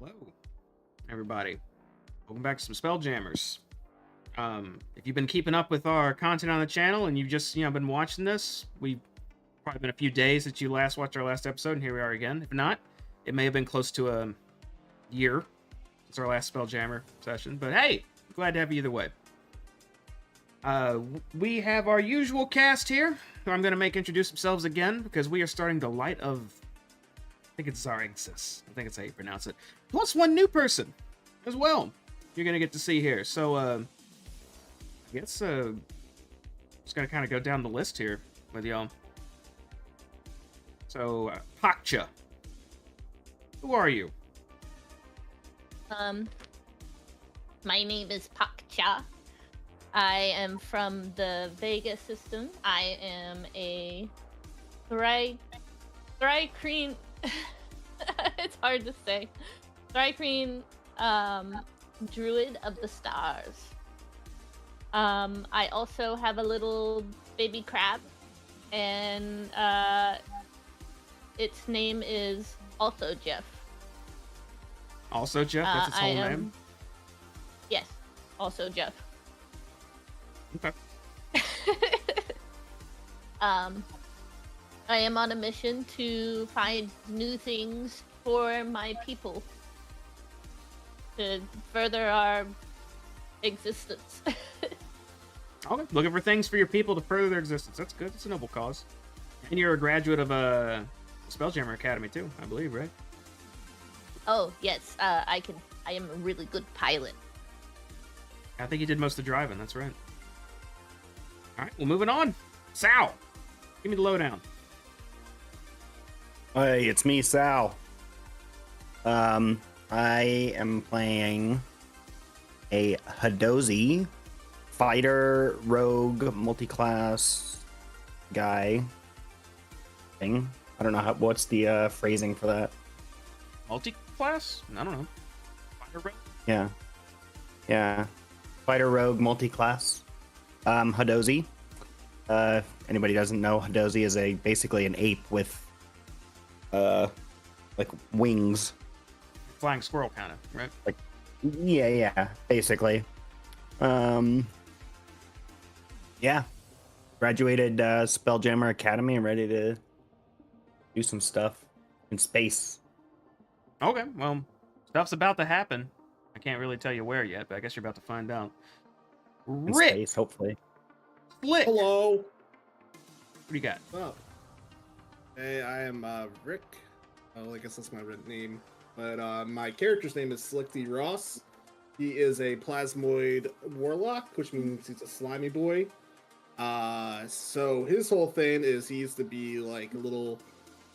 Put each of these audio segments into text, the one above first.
Hello, everybody. Welcome back to some Spelljammers. If you've been keeping up with our content on the channel and you've just, been watching this, we've probably been a few days since you last watched our last episode, and here we are again. If not, it may have been close to a year since our last Spelljammer session, but hey, glad to have you either way. We have our usual cast here, who I'm going to make introduce themselves again, because we are starting the Light of... I think it's Xaryxis. I think it's how you pronounce it. Plus one new person as well you're going to get to see here. So, I guess, just going to kind of go down the list here with y'all. So, Pakcha. Who are you? My name is Pakcha. I am from the Vega system. I am a Thrycreen. It's hard to say. Thrycreen, druid of the stars. I also have a little baby crab, and its name is also Jeff. Also Jeff? That's its whole name? Yes, also Jeff. Okay. I am on a mission to find new things for my people to further our existence. Okay, looking for things for your people to further their existence. That's good. It's a noble cause. And you're a graduate of Spelljammer Academy too, I believe, right? Oh yes, I am a really good pilot. I think you did most of the driving. That's right. All right, well, moving on. Sal, give me the lowdown. Hey, it's me, Sal. I am playing a Hadozi fighter rogue multi-class guy thing. I don't know what's the phrasing for that. Multi-class? I don't know. Fighter rogue? Yeah. Fighter rogue multi-class. Hadozi. If anybody doesn't know, Hadozi is basically an ape with like wings. Flying squirrel kind of, right? Like, yeah, basically. Yeah. Graduated Spelljammer Academy and ready to do some stuff in space. Okay, well, stuff's about to happen. I can't really tell you where yet, but I guess you're about to find out. In Rick! space, hopefully. Flick! Hello. What do you got? Oh. Hey, I am Rick. Oh, I guess that's my red name. But my character's name is Slickty Ross. He is a plasmoid warlock, which means he's a slimy boy. So his whole thing is he used to be like a little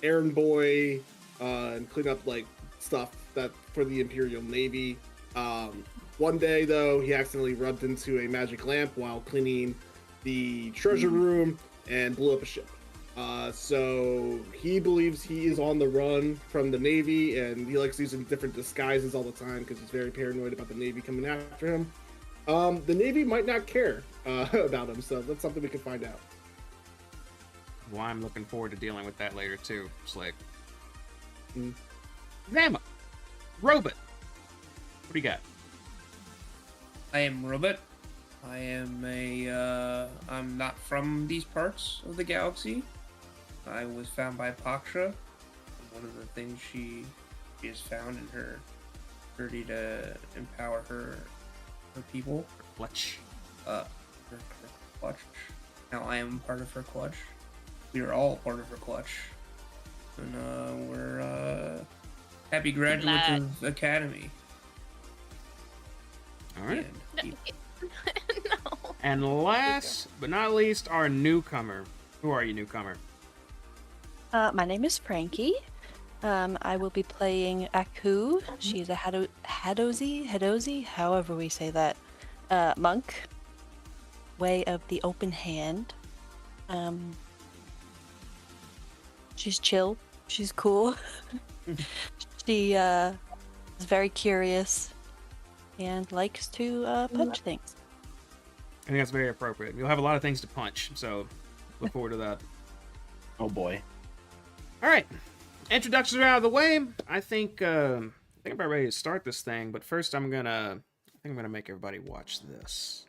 errand boy and clean up like stuff that for the Imperial Navy. One day though, he accidentally rubbed into a magic lamp while cleaning the treasure room and blew up a ship. So he believes he is on the run from the Navy, and he likes using different disguises all the time because he's very paranoid about the Navy coming after him. The Navy might not care about him, so that's something we can find out. Well, I'm looking forward to dealing with that later too. Slick. Grandma, Robot. What do you got? I am Robot. I am I'm not from these parts of the galaxy. I was found by Paksha. One of the things she has found in her ability to empower her people. Clutch. Her clutch. Now I am part of her clutch. We are all part of her clutch. And we're happy graduates Glad. of Academy. All right. And No. And last but not least, our newcomer. Who are you, newcomer? My name is Frankie. I will be playing Aku. She's a Hadozi, however we say that, monk. Way of the open hand. She's chill. She's cool. She is very curious and likes to punch things. I think that's very appropriate. You'll have a lot of things to punch, so look forward to that. Oh boy. All right, introductions are out of the way. I think I'm about ready to start this thing, but first I think I'm gonna make everybody watch this.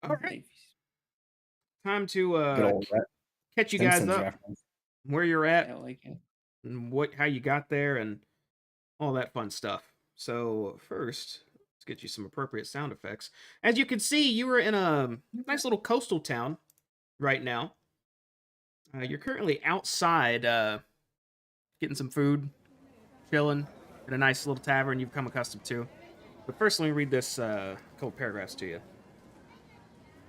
All right, time to Good old catch you guys Simpsons up reference. where you're at I like it. and how you got there and all that fun stuff. So first, let's get you some appropriate sound effects. As you can see, you are in a nice little coastal town right now. You're currently outside getting some food, chilling in a nice little tavern you've become accustomed to. But first, let me read this couple paragraphs to you.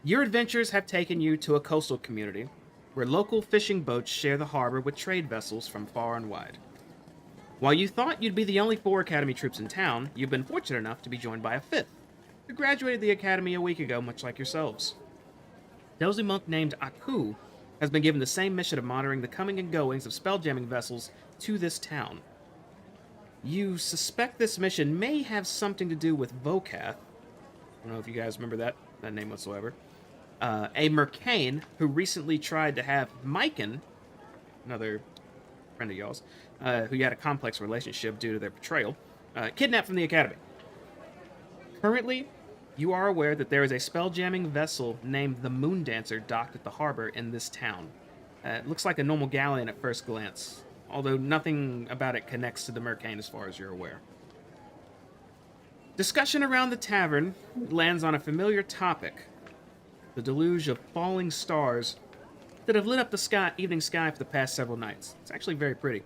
Your adventures have taken you to a coastal community where local fishing boats share the harbor with trade vessels from far and wide. While you thought you'd be the only 4 Academy troops in town, you've been fortunate enough to be joined by a 5th, who graduated the Academy a week ago, much like yourselves. Dozy monk named Aku has been given the same mission of monitoring the coming and goings of spelljamming vessels to this town. You suspect this mission may have something to do with Vokath. I don't know if you guys remember that name whatsoever. A Mercane who recently tried to have Myken, another friend of y'all's, who you had a complex relationship due to their betrayal, kidnapped from the Academy. Currently, you are aware that there is a spelljamming vessel named the Moon Dancer docked at the harbor in this town. It looks like a normal galleon at first glance, although nothing about it connects to the Mercane as far as you're aware. Discussion around the tavern lands on a familiar topic: the deluge of falling stars that have lit up the evening sky for the past several nights. It's actually very pretty.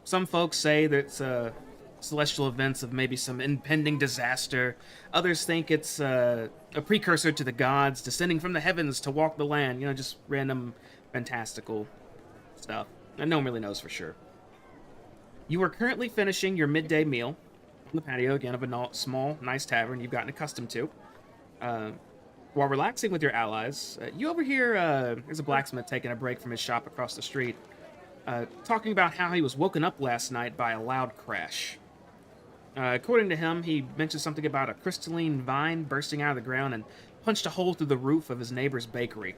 Some folks say that it's celestial events of maybe some impending disaster. Others think it's a precursor to the gods descending from the heavens to walk the land. You know, just random fantastical stuff. And no one really knows for sure. You are currently finishing your midday meal on the patio, again, of a small, nice tavern you've gotten accustomed to. While relaxing with your allies, you overhear there's a blacksmith taking a break from his shop across the street, talking about how he was woken up last night by a loud crash. According to him, he mentioned something about a crystalline vine bursting out of the ground and punched a hole through the roof of his neighbor's bakery.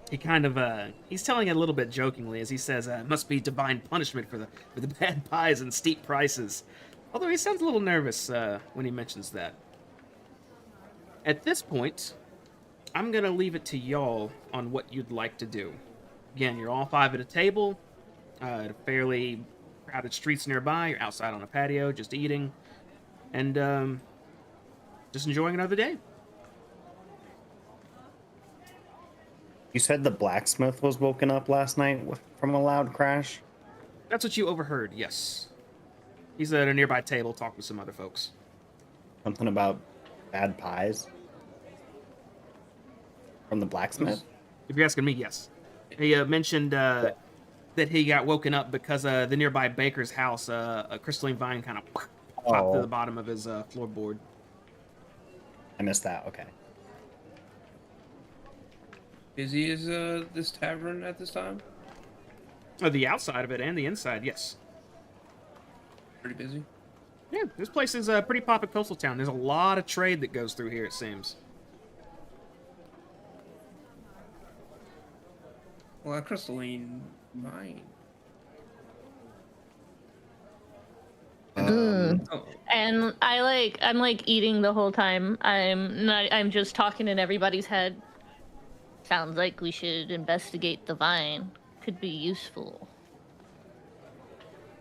He kind of, he's telling it a little bit jokingly as he says, it must be divine punishment for the bad pies and steep prices. Although he sounds a little nervous when he mentions that. At this point, I'm going to leave it to y'all on what you'd like to do. Again, you're all 5 at a table, at a fairly crowded streets nearby. You're outside on a patio, just eating, and just enjoying another day. You said the blacksmith was woken up last night from a loud crash? That's what you overheard, yes. He's at a nearby table talking to some other folks. Something about bad pies? From the blacksmith? If you're asking me, yes. He mentioned that he got woken up because the nearby baker's house, a crystalline vine kind of popped through the bottom of his floorboard. I missed that, okay. Busy is this tavern at this time? The outside of it and the inside, yes. Pretty busy. Yeah, this place is a pretty popular coastal town. There's a lot of trade that goes through here, it seems. Well, that crystalline vine. Oh. And I'm like eating the whole time. I'm just talking in everybody's head. Sounds like we should investigate the vine. Could be useful.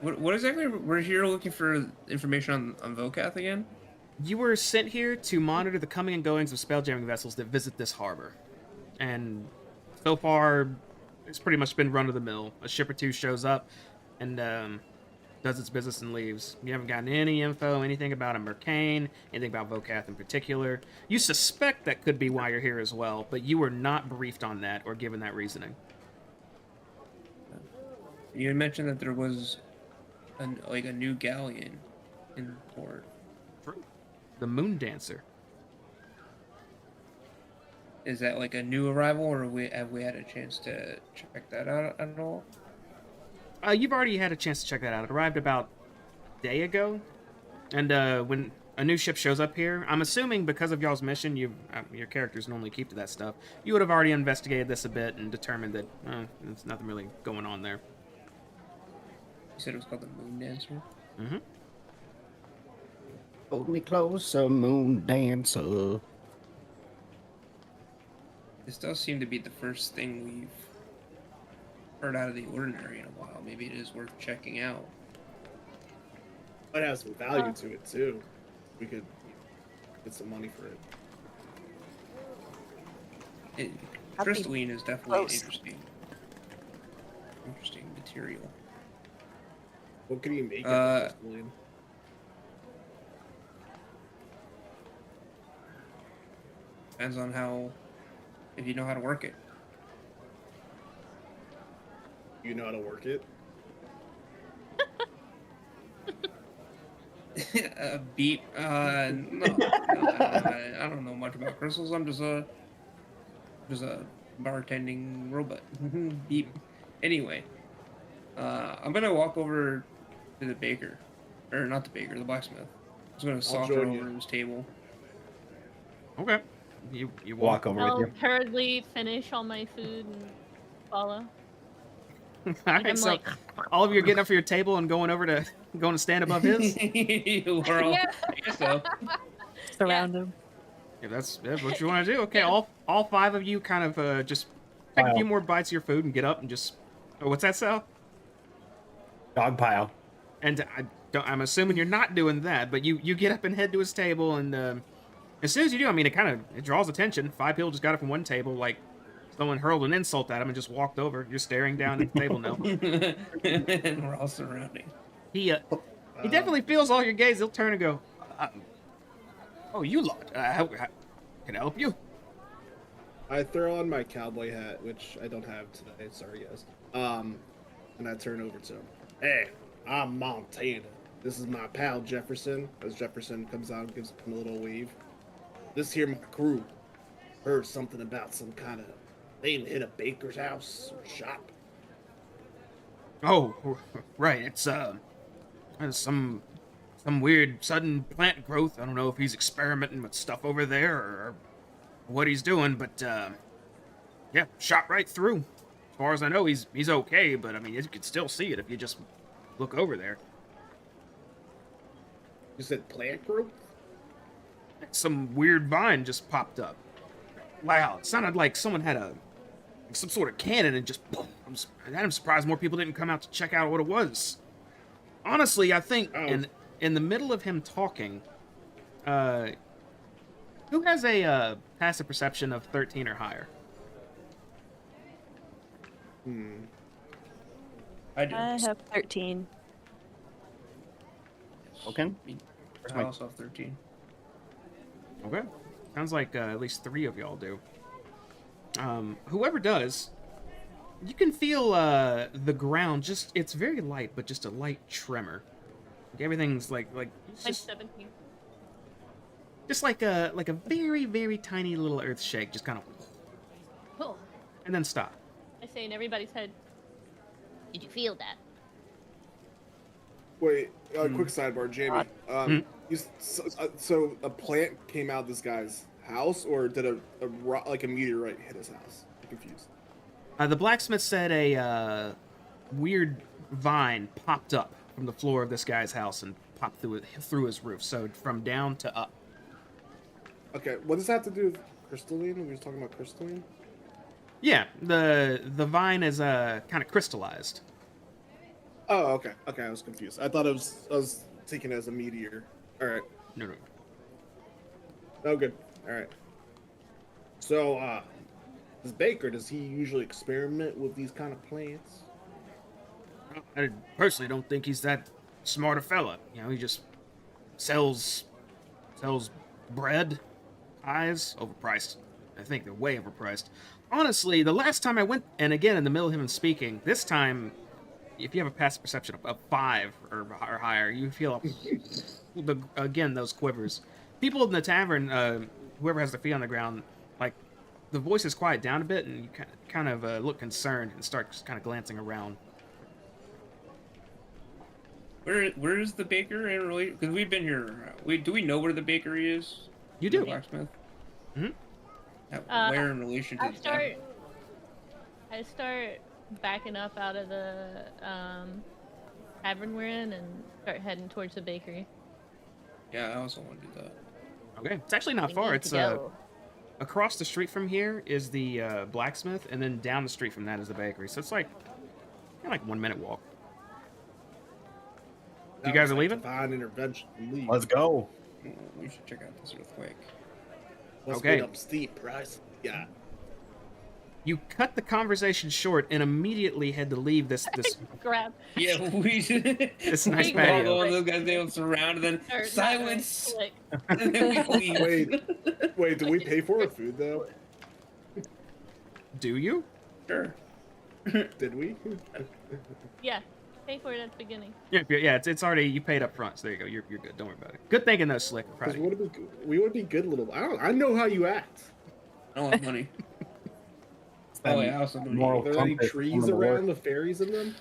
What exactly? We're here looking for information on Vokath again? You were sent here to monitor the coming and goings of spelljamming vessels that visit this harbor. And so far, it's pretty much been run-of-the-mill. A ship or two shows up and does its business and leaves. You haven't gotten any info, anything about a Mercane, anything about Vokath in particular. You suspect that could be why you're here as well, but you were not briefed on that or given that reasoning. You had mentioned that there was a new galleon in port. True. The Moon Dancer. Is that like a new arrival, or have we had a chance to check that out at all? You've already had a chance to check that out. It arrived about a day ago. And when a new ship shows up here, I'm assuming because of y'all's mission, your characters normally keep to that stuff, you would have already investigated this a bit and determined that there's nothing really going on there. You said it was called the Moon Dancer? Mm-hmm. Hold me closer, moon dancer. This does seem to be the first thing we've heard out of the ordinary in a while. Maybe it is worth checking out. Might have some value to it too. We could get some money for it. Crystalline is definitely an close. interesting material. What could he make it with crystalline? Depends on if you know how to work it. You know how to work it? Beep. No, I don't know much about crystals. I'm just a bartending robot. Beep. Anyway, I'm gonna walk over to the baker, or not the baker, the blacksmith. I'm just gonna saunter join over you. to his table. Okay. You Walk over I'll with you. hurriedly finish all my food and follow. All And right, I'm so like, all of you are getting up for your table and going to stand above his? We're all, Yeah. I guess so. Surround him. If that's what you want to do. Okay, all 5 of you kind of just take a few more bites of your food and get up and just... Oh, what's that, Sal? Dog pile. And I'm assuming you're not doing that, but you get up and head to his table, and as soon as you do, I mean, it draws attention. 5 people just got up from one table, like, Someone hurled an insult at him and just walked over. You're staring down at the table now. And we're all surrounding. He definitely feels all your gaze. He'll turn and go, "Oh, you lot. How can I help you?" I throw on my cowboy hat, which I don't have today. Sorry, guys. And I turn over to him. Hey, I'm Montana. This is my pal Jefferson. As Jefferson comes out and gives him a little wave. This here my crew. Heard something about some kind of... They hit a baker's house or shop. Oh, right. It's some weird sudden plant growth. I don't know if he's experimenting with stuff over there or what he's doing, but yeah, shot right through. As far as I know, he's okay, but I mean, you could still see it if you just look over there. You said plant growth? Some weird vine just popped up. Wow, it sounded like someone had some sort of cannon and just boom. I'm surprised more people didn't come out to check out what it was. Honestly, I think in the middle of him talking, who has a passive perception of 13 or higher? I do. I have 13. Okay. I also have 13. Okay. Sounds like at least 3 of y'all do. Whoever does, you can feel the ground it's very light, but just a light tremor. Like everything's like it's I'm just, 17. just like a very, very tiny little earth shake, just kind of, Oh, and then stop. I say in everybody's head. Did you feel that? Wait, quick sidebar, Jamie. So a plant came out of this guy's house, or did a meteorite hit his house? I'm confused. The blacksmith said a weird vine popped up from the floor of this guy's house and popped through his roof. So from down to up. Okay, what does that have to do with crystalline? We were talking about crystalline. Yeah, the vine is kind of crystallized. Oh, okay. Okay, I was confused. I thought I was taking it as a meteor. All right. No. Oh, good. All right. So, this baker, does he usually experiment with these kind of plants? I personally don't think he's that smart a fella. You know, he just sells bread, pies, overpriced. I think they're way overpriced. Honestly, the last time I went, and again in the middle of him speaking, this time, if you have a passive perception of 5 or higher, you feel again those quivers. People in the tavern, whoever has their feet on the ground, like the voices quiet down a bit, and you kind of look concerned and start kind of glancing around. Where is the baker in relation? Because we've been here. Do we know where the bakery is? You do. The blacksmith. Mm-hmm. Where in relation to? I start backing up out of the tavern we're in and start heading towards the bakery. Yeah, I also want to do that. Okay, it's actually not We far. need It's to go. across the street from here is the blacksmith, and then down the street from that is the bakery. So it's like 1 minute walk. You guys are leaving? Divine intervention. Leave. Let's go. We should check out this real quick. Let's Okay. get up steep, price. Yeah. You cut the conversation short and immediately had to leave this Grab. Yeah, we should. this nice We All patio. those guys they don't surround and then Or not silence. really, And then we leave. Wait, do we pay for our food though? Do you? Sure. Did we? Yeah, pay for it at the beginning. Yeah, it's already, you paid up front, so there you go. You're good. Don't worry about it. Good thinking though, Slick. I'm proud Because of you. we would be good little. I know how you act. I don't have money. Oh yeah, I also don't Moral Are there any compass trees on the work. around with fairies in them?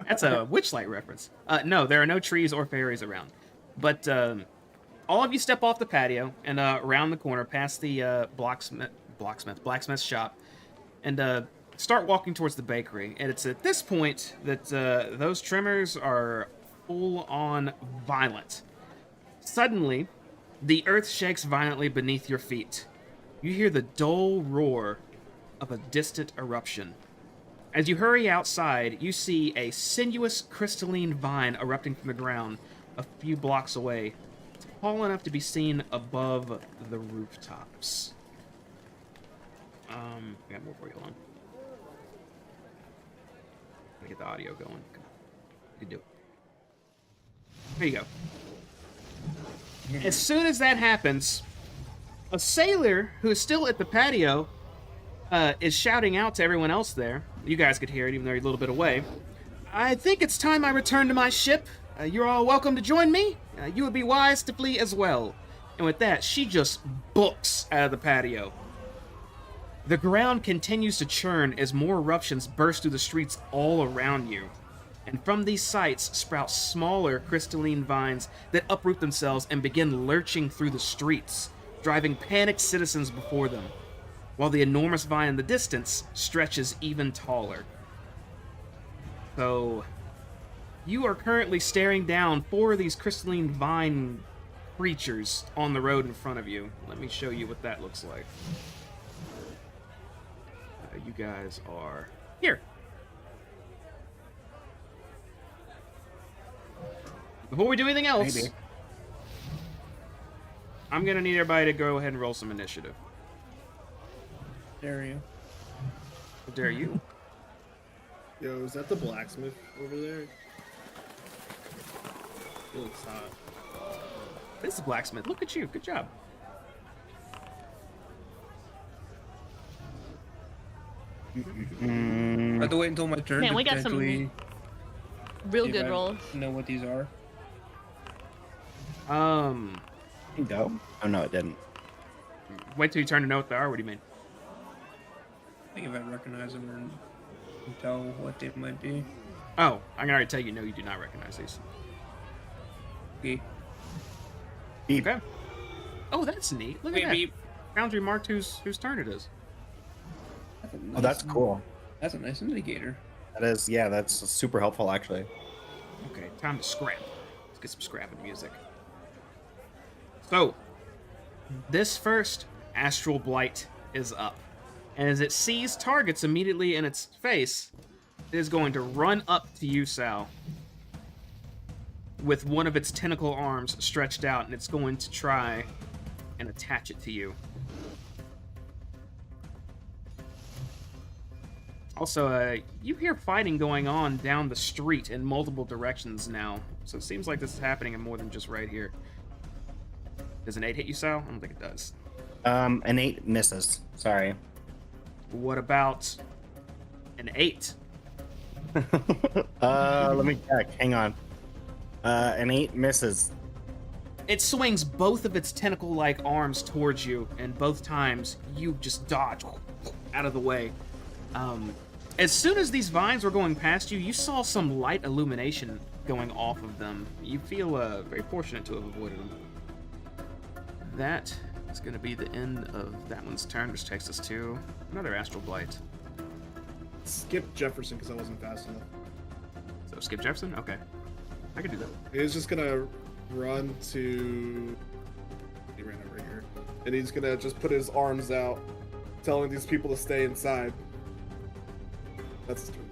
That's a Witchlight reference. No, there are no trees or fairies around. But all of you step off the patio and around the corner past the blacksmith shop and start walking towards the bakery. And it's at this point that those tremors are full on violent. Suddenly, the earth shakes violently beneath your feet. You hear the dull roar of a distant eruption. As you hurry outside, you see a sinuous crystalline vine erupting from the ground a few blocks away, tall enough to be seen above the rooftops. I got more for you. Hold on. Gotta get the audio going. Come on. You can do it. There you go. As soon as that happens, a sailor who is still at the patio is shouting out to everyone else there. You guys could hear it, even though you're a little bit away. I think it's time I return to my ship. You're all welcome to join me. You would be wise to flee as well. And with that, she just books out of the patio. The ground continues to churn as more eruptions burst through the streets all around you. And from these sites sprout smaller crystalline vines that uproot themselves and begin lurching through the streets, driving panicked citizens before them, while the enormous vine in the distance stretches even taller. So, you are currently staring down 4 of these crystalline vine creatures on the road in front of you. Let me show you what that looks like. You guys are here. Before we do anything else, Maybe. I'm gonna need everybody to go ahead and roll some initiative. Dare you? How dare you? Yo, is that the blacksmith over there? He looks hot. This is blacksmith. Look at you. Good job. I have to wait until my turn. Man, to we got some potentially real see if good I rolls. Know what these are? Go. Oh no, it didn't. Wait till you turn to know what they are. What do you mean? I think if I recognize them or can tell what they might be. Oh, I can already tell you. No, you do not recognize these. Okay. Beep. Okay. Oh, that's neat. Look at Beep, that. beep. Foundry marked whose turn it is. That's a Oh, that's nice- cool. That's a nice indicator. That is, yeah, that's super helpful actually. Okay, time to scrap. Let's get some scrapping music. So, this first Astral Blight is up. And as it sees targets immediately in its face, it is going to run up to you, Sal, with one of its tentacle arms stretched out, and it's going to try and attach it to you. Also, you hear fighting going on down the street in multiple directions now, so it seems like this is happening in more than just right here. Does an 8 hit you, Sal? I don't think it does. An 8 misses. Sorry. What about an 8? Let me check. Hang on. An 8 misses. It swings both of its tentacle-like arms towards you, and both times you just dodge out of the way. As soon as these vines were going past you, you saw some light illumination going off of them. You feel very fortunate to have avoided them. That is going to be the end of that one's turn, which takes us to another Astral Blight. Skip Jefferson because I wasn't fast enough. So skip Jefferson? Okay. I can do that. He's just gonna run to. He ran over here, and he's gonna just put his arms out, telling these people to stay inside. That's his turn.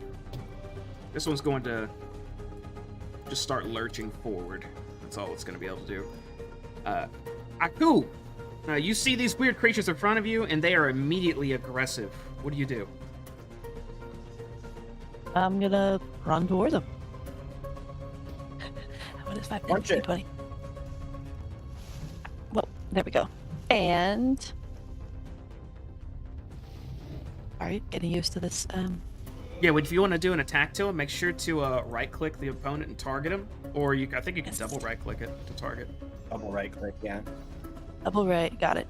This one's going to just start lurching forward. That's all it's going to be able to do. Aku! You see these weird creatures in front of you, and they are immediately aggressive. What do you do? I'm gonna run toward them. What is 5, 10, Punch it. 15, 20? Well, there we go. And... Alright, getting used to this. Yeah, if you want to do an attack to him, make sure to right-click the opponent and target him. Or I think you can Yes. double right-click it to target. Double right click, yeah. Double right, got it.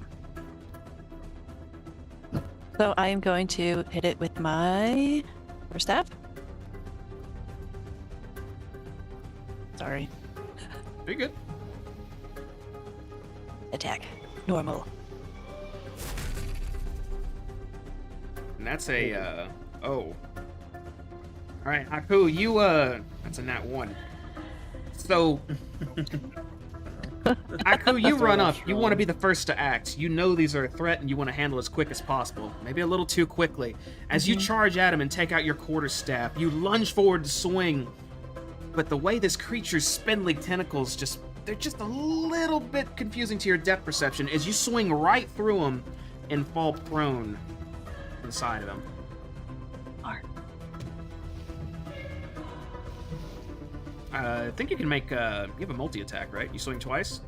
So I am going to hit it with my first staff. Sorry. Very good. Attack. Normal. And that's a, oh. Alright, Aku, you, that's a nat 1. So, Aku, you run up. You want to be the first to act. You know these are a threat and you want to handle as quick as possible. Maybe a little too quickly. As you charge at him and take out your quarterstaff, you lunge forward to swing. But the way this creature's spindly tentacles they're just a little bit confusing to your depth perception as you swing right through him and fall prone. to the side of him. R. I think you can make. You have a multi-attack, right? You swing twice.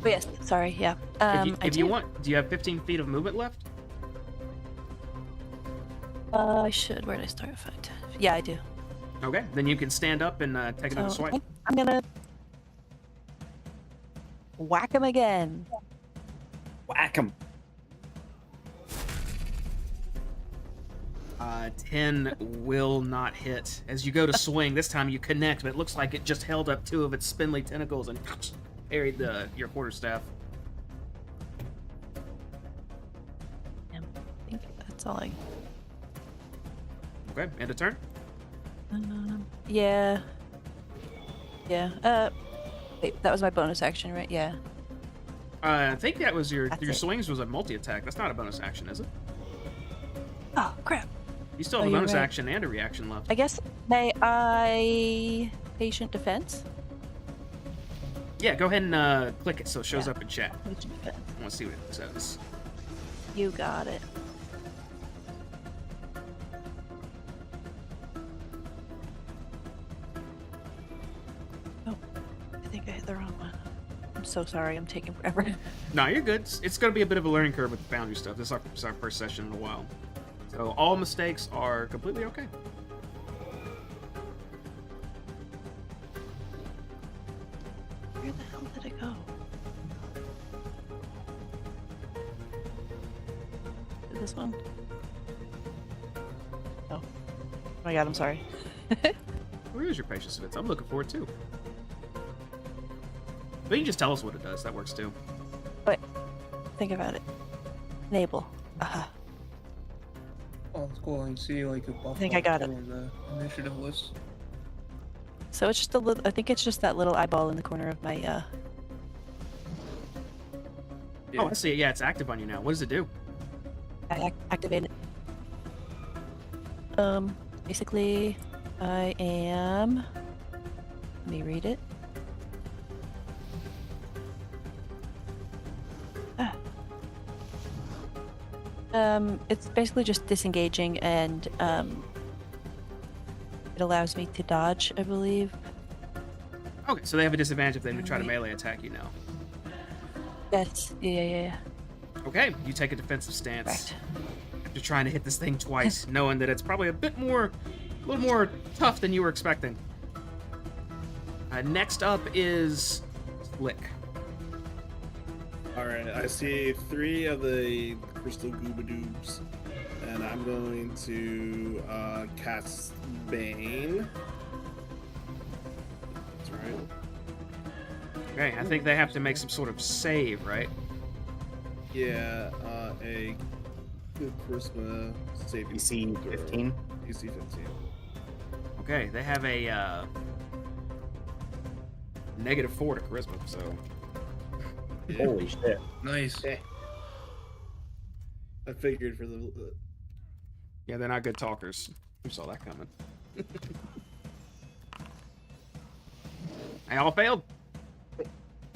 Oh, yes. Sorry. Yeah. If you want, do you have 15 feet of movement left? I should. Where did I start? Yeah, I do. Okay, then you can stand up and take another swipe. Okay, I'm gonna whack him again. Whack him. 10 will not hit. As you go to swing, this time you connect, but it looks like it just held up 2 of its spindly tentacles and parried your quarterstaff. Yeah, I think that's all I. Okay, end of turn. Yeah. Yeah. Wait, that was my bonus action, right? Yeah. I think that was your That's it. swings was a multi-attack. That's not a bonus action, is it? Oh crap. You still have a you're bonus right. action and a reaction left. I guess may I patient defense? Yeah, go ahead and click it so it shows Yeah. up in chat. Patient defense. I want to see what it says. You got it. Oh, I think I hit the wrong one. I'm so sorry. I'm taking forever. No, you're good. It's going to be a bit of a learning curve with the Foundry stuff. This is our first session in a while. So all mistakes are completely okay. Where the hell did it go? This one? Oh. Oh my god, I'm sorry. Where is your patience defense? I'm looking for it too. But you can just tell us what it does. That works too. Wait. Think about it. Enable. Aha. Oh, it's cool. You see like a buff. I think I got it. on the initiative list. So it's just a little. I think it's just that little eyeball in the corner of my. Yeah. Oh, I see it. Yeah, it's active on you now. What does it do? I activated. Basically, I am. Let me read it. Ah. It's basically just disengaging, and it allows me to dodge, I believe. Okay, so they have a disadvantage if they try to melee attack you now. Yes. Yeah. Okay, you take a defensive stance. Right. After trying to hit this thing twice, knowing that it's probably a little more tough than you were expecting. Next up is Slick. Alright, I see 3 of the crystal goobadoobs, and I'm going to cast Bane. That's right. Okay, I think they have to make some sort of save, right? Yeah, a good charisma saving DC throw. 15. DC 15. Okay, they have a -4 to charisma, so Yeah. Holy shit. Nice. I figured for the yeah, they're not good talkers. Who saw that coming? They all failed.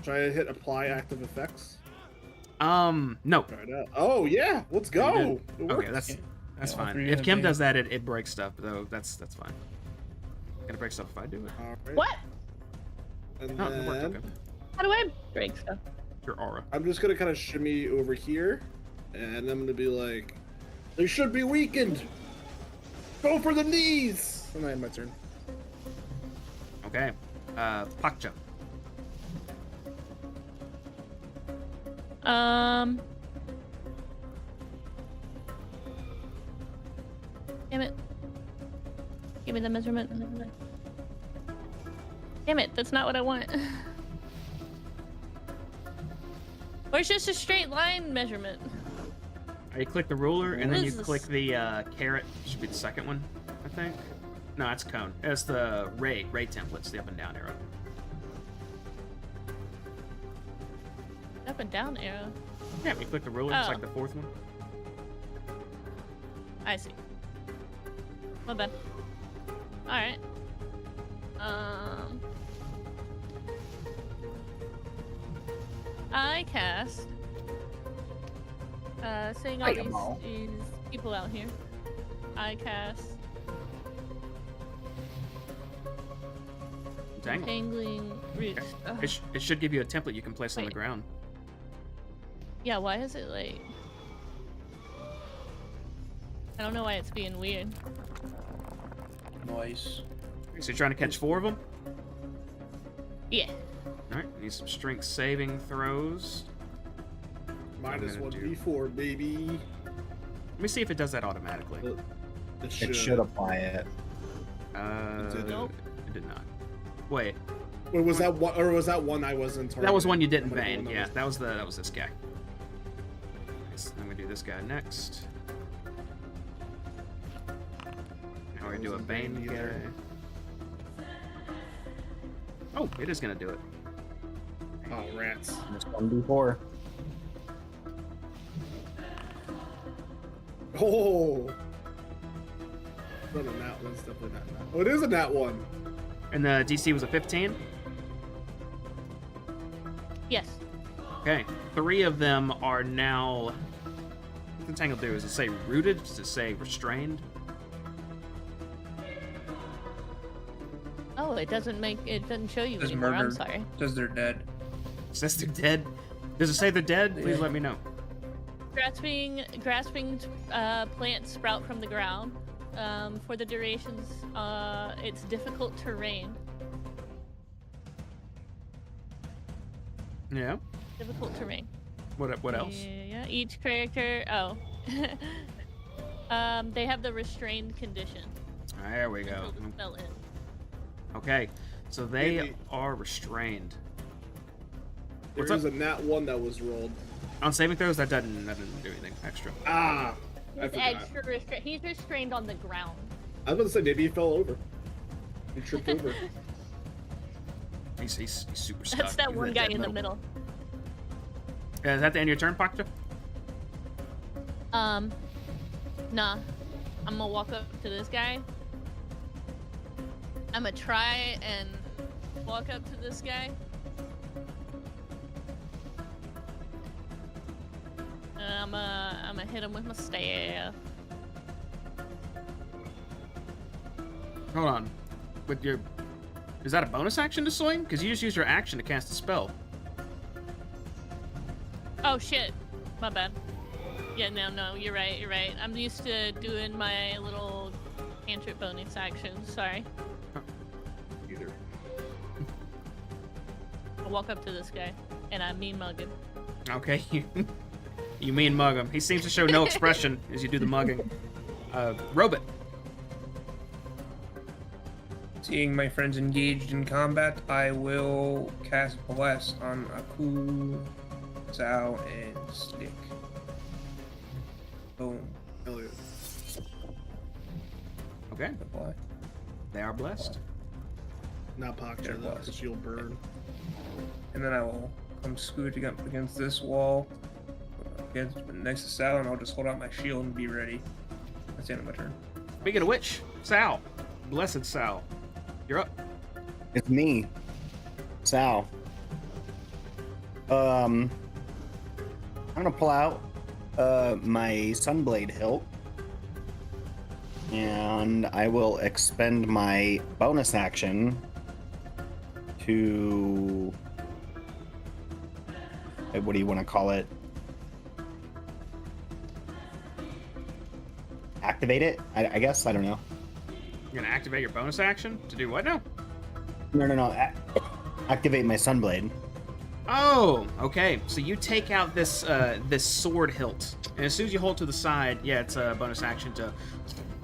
try to hit apply active effects. No. Try it out. Oh yeah, let's go. It Okay, worked. that's Yeah, all fine. three If have Kim been- does that, it breaks stuff, though. That's fine. Gonna break stuff if I do it. All right. What? And No, it worked. then Okay. How do I break stuff? Your aura. I'm just gonna kind of shimmy over here, and I'm gonna be like, "They should be weakened. Go for the knees." And I have my turn. Okay. Pakcha. Damn it. Give me the measurement. Damn it, that's not what I want. Or it's just a straight line measurement. You click the ruler, and then What you is this? click the caret. Should be the second one, I think. No, that's cone. That's the ray templates, the up and down arrow. Up and down arrow. Yeah, you click the ruler, it's Oh. like the fourth one. I see. My bad. Alright. I cast Seeing all Fight 'em all. these people out here, I cast Dang. Tangling Roots. Ugh. It should give you a template you can place on the Wait. ground. Yeah, why is it like... I don't know why it's being weird. Nice. So you're trying to catch 4 of them? Yeah. Alright, need some strength saving throws. Minus I'm gonna 1d4, baby. Let me see if it does that automatically. It should apply it. did. Nope. It did not. Wait, Wait, was that one, or was that one I wasn't targeting? that was one you didn't Somebody bang. one Yeah, that was this guy. Nice. I'm gonna do this guy next. Now we're gonna do a wasn't bane bane guy. either. Oh, it is gonna do it. Oh, rats. Just 1d4. Oh! Not a nat one, it's definitely not a nat. Oh, it is a nat one! And the DC was a 15. Yes. Okay, 3 of them are now. What the tangle do? Does it say rooted? Does it say restrained? Oh, it doesn't show you Says anymore. I'm murdered. sorry. Says they're dead. It says they're dead. Does it say they're dead? Please let me know. Grasping plants sprout from the ground. For the durations, it's difficult terrain. Yeah. Difficult terrain. What else? Yeah. Each character. Oh. They have the restrained condition. There we go. Until the spell ends. Okay, so they Maybe- are restrained. There What's is up? a nat one that was rolled. On saving throws, that didn't do anything extra. Ah! I He's forgot. extra restrained. He's restrained on the ground. I was about to say, maybe he fell over. He tripped over. He's super stuck. That's that He's one in guy dead in the middle. Is that the end of your turn, Pakta? Nah. I'm gonna walk up to this guy. I'm gonna try and walk up to this guy. And I'm gonna hit him with my staff. Hold on. With your, is that a bonus action to swing? Because you just used your action to cast a spell. Oh shit. My bad. Yeah, no, you're right. I'm used to doing my little cantrip bonus actions. Sorry. Either. I walk up to this guy and I mean mug him. Okay, you mean mug him. He seems to show no expression as you do the mugging. Robot. Seeing my friends engaged in combat, I will cast Bless on Aku, Zao, and Stick. Boom. Hell yeah. Okay, Apply. they are blessed. Not Pakcha, There though, was. because you'll burn. And then I will come scooting up against this wall, next to Sal, and I'll just hold out my shield and be ready. That's the end of my turn. Speaking of which, Sal. Blessed Sal. You're up. It's me, Sal. I'm gonna pull out my Sunblade hilt, and I will expend my bonus action to what do you want to call it? Activate it? I guess. I don't know. You're gonna activate your bonus action to do what now? No. Activate my Sunblade. Oh, okay. So you take out this this sword hilt, and as soon as you hold to the side, yeah, it's a bonus action to.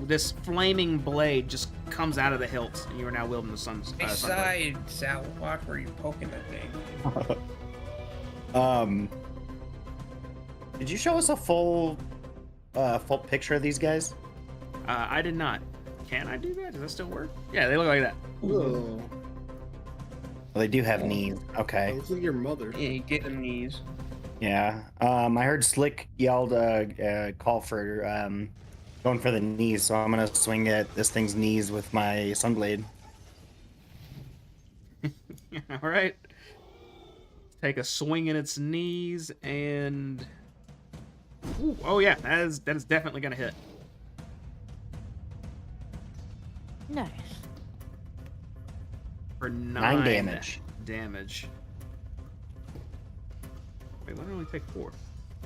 This flaming blade just comes out of the hilt, and you are now wielding the sun's. Sunblade. Side, Sal, watch where you're poking that thing. Did you show us a full picture of these guys? I did not. Can I do that? Does that still work? Yeah, they look like that. Oh, Well, they do have knees. Okay. looks like your mother. Yeah, you get them knees. Yeah. I heard Slick yelled call for going for the knees, so I'm gonna swing at this thing's knees with my Sunblade. All right. Take a swing at its knees, and Ooh, oh yeah, that is definitely gonna hit. Nice. For 9 damage. Damage. Wait, why did I only take 4?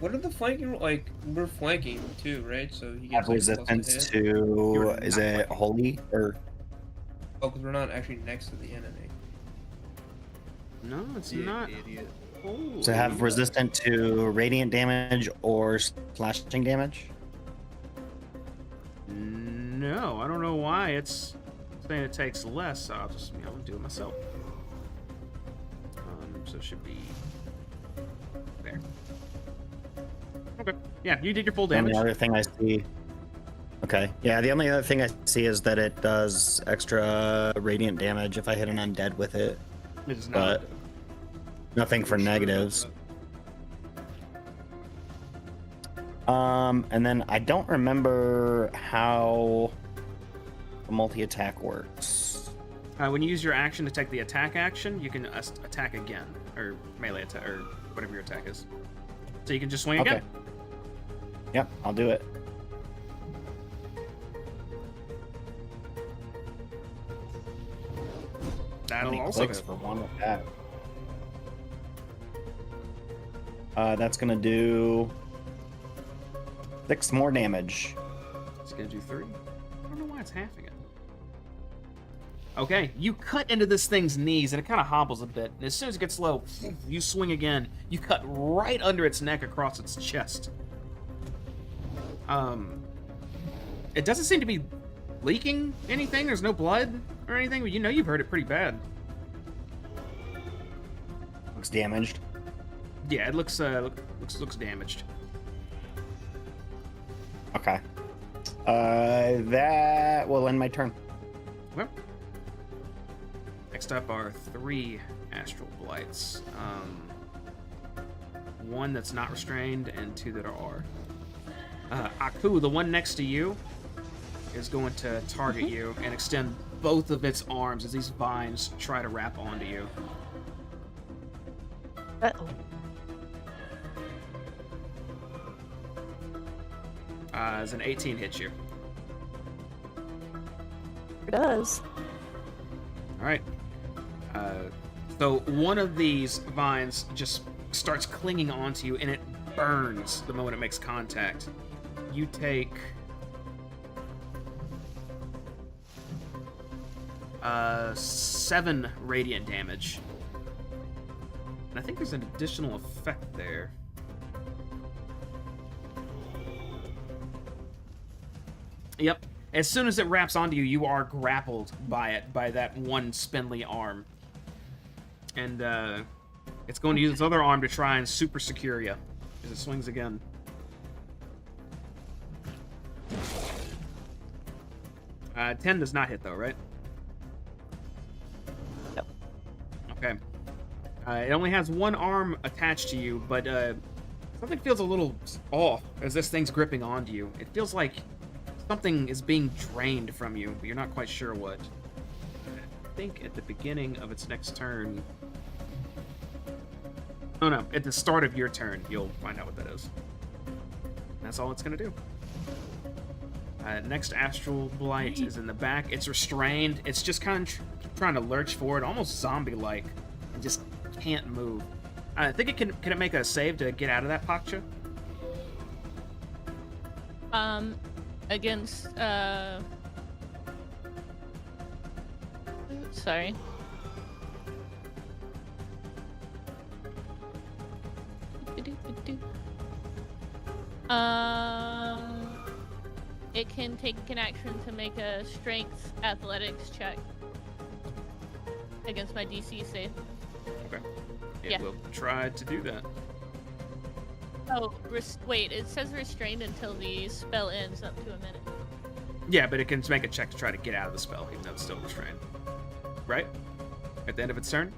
What are the flanking like? We're flanking too, right? So he Have gets like, resistance +1 hit. to. Is not it flanking. holy or? Oh, because we're not actually next to the enemy. No, it's You not. idiot. Holy. To have resistant to radiant damage or slashing damage? No, I don't know why it's saying it takes less. So I'll just do it myself. So it should be there. Okay. Yeah, you did your full And damage. the other thing I see. Okay. Yeah, the only other thing I see is that it does extra radiant damage if I hit an undead with it. It is but- not. Nothing for Pretty sure about negatives. that. And then I don't remember how the multi-attack works. When you use your action to take the attack action, you can attack again, or melee attack, or whatever your attack is. So you can just swing Okay. again. Yep, I'll do it. That'll Many also clicks hit. for one attack. That's gonna do 6 more damage. It's gonna do 3. I don't know why it's halving it. Okay, you cut into this thing's knees and it kind of hobbles a bit. And as soon as it gets low, you swing again. You cut right under its neck across its chest. It doesn't seem to be leaking anything. There's no blood or anything, but you've hurt it pretty bad. Looks damaged. Yeah, it looks damaged. Okay. That will end my turn. Well, next up are 3 astral blights. 1 that's not restrained and 2 that are. Aku, the one next to you, is going to target you and extend both of its arms as these vines try to wrap onto you. Uh-oh. As an 18 hits you. It does. All right. So one of these vines just starts clinging onto you, and it burns the moment it makes contact. You take 7 radiant damage, and I think there's an additional effect there. Yep. As soon as it wraps onto you, you are grappled by it, by that one spindly arm. And it's going to use its other arm to try and super secure you as it swings again. Uh, 10 does not hit though, right? Nope. Okay. It only has one arm attached to you, but something feels a little off as this thing's gripping onto you. It feels like something is being drained from you, but you're not quite sure what. I think at the beginning of its next turn... Oh no, at the start of your turn, you'll find out what that is. That's all it's gonna do. Next Astral Blight is in the back. It's restrained. It's just kind of trying to lurch forward, almost zombie-like, and just can't move. I think it can it make a save to get out of that Pakcha? Against, sorry. It can take an action to make a strength athletics check against my DC save. Okay. It Yeah. will try to do that. Oh, wait, it says restrained until the spell ends up to a minute. Yeah, but it can make a check to try to get out of the spell, even though it's still restrained. Right? At the end of its turn?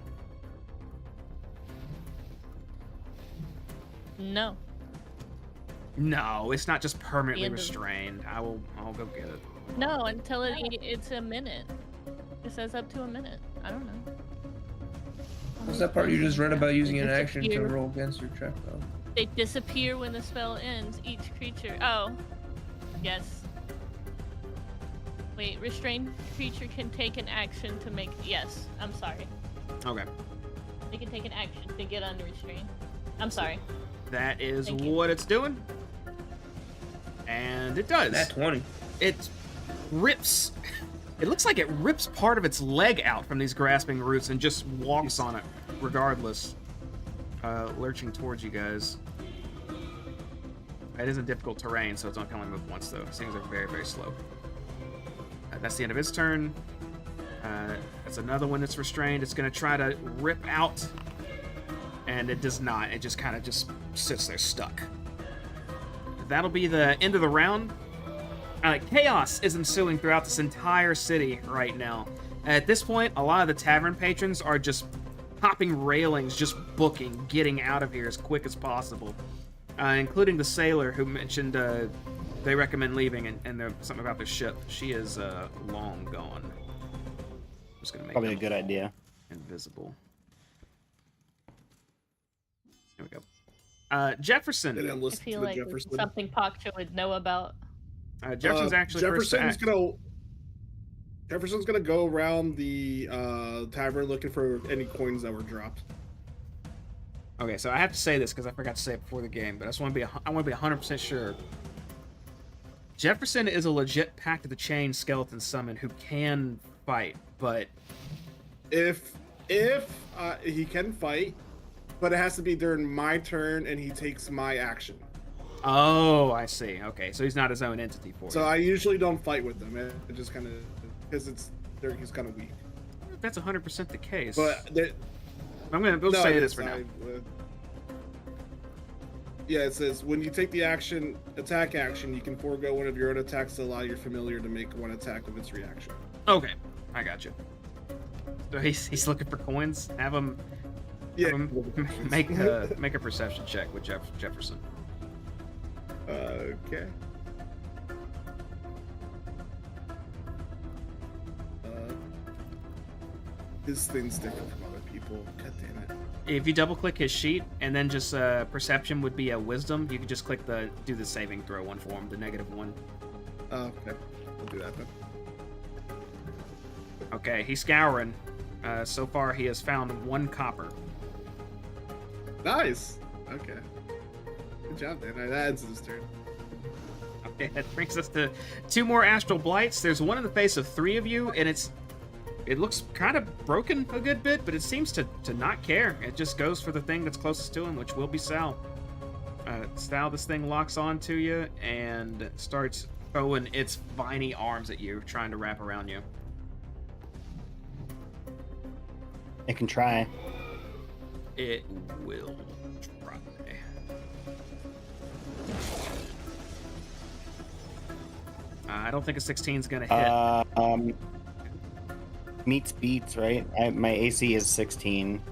No. No, it's not just permanently end of- restrained. I'll go get it. No, until it's a minute. It says up to a minute. I don't know. What's that part you just read about using an It's a action to fear. roll against your check, though? They disappear when the spell ends. Each creature. Oh, yes. Wait, restrained creature can take an action to make. Yes, I'm sorry. Okay. They can take an action to get under restraint. I'm sorry. That is Thank you. what it's doing. And it does. That 20. It rips. It looks like it rips part of its leg out from these grasping roots and just walks on it, regardless. Lurching towards you guys. It isn't difficult terrain, so it's not coming move once, though. These things are very, very slow. That's the end of its turn. That's another one that's restrained. It's going to try to rip out, and it does not. It just kind of just sits there stuck. That'll be the end of the round. Chaos is ensuing throughout this entire city right now. At this point, a lot of the tavern patrons are just popping railings, just booking, getting out of here as quick as possible. Including the sailor who mentioned they recommend leaving, and there's something about their ship. She is long gone. I'm just gonna make Probably a them good idea. invisible. There we go. Jefferson. They didn't I listen feel to like this is Jefferson. something Paksha would know about. Jefferson's actually first to Jefferson's act. Jefferson's gonna go around the tavern looking for any coins that were dropped. Okay, so I have to say this because I forgot to say it before the game, but I want to be 100% sure. Jefferson is a legit Pact of the Chain skeleton summon who can fight, but If he can fight, but it has to be during my turn and he takes my action. oh, I see. Okay, so he's not his own entity for So you. I usually don't fight with him. It just kind of because he's kind of weak. That's 100% the case. But We'll say this for now. Yeah, it says when you take the attack action, you can forego one of your own attacks to allow your familiar to make one attack with its reaction. Okay, I got you. So he's looking for coins. Have him make a perception check with Jefferson. Okay. This thing's different from other people. God damn it. If you double click his sheet and then just perception would be a wisdom, you can just click do the saving throw one for him, the -1. Okay. I'll do that then. Okay, he's scouring. So far he has found 1 copper. Nice. Okay. Good job, Dan. That ends his turn. Okay, that brings us to 2 more astral blights. There's one in the face of 3 of you, and it looks kind of broken a good bit, but it seems to not care. It just goes for the thing that's closest to him, which will be Sal. Sal, this thing locks onto you and starts throwing its viney arms at you, trying to wrap around you. It can try. It will try. I don't think a 16 is gonna hit. Meets beats, right? My AC is 16.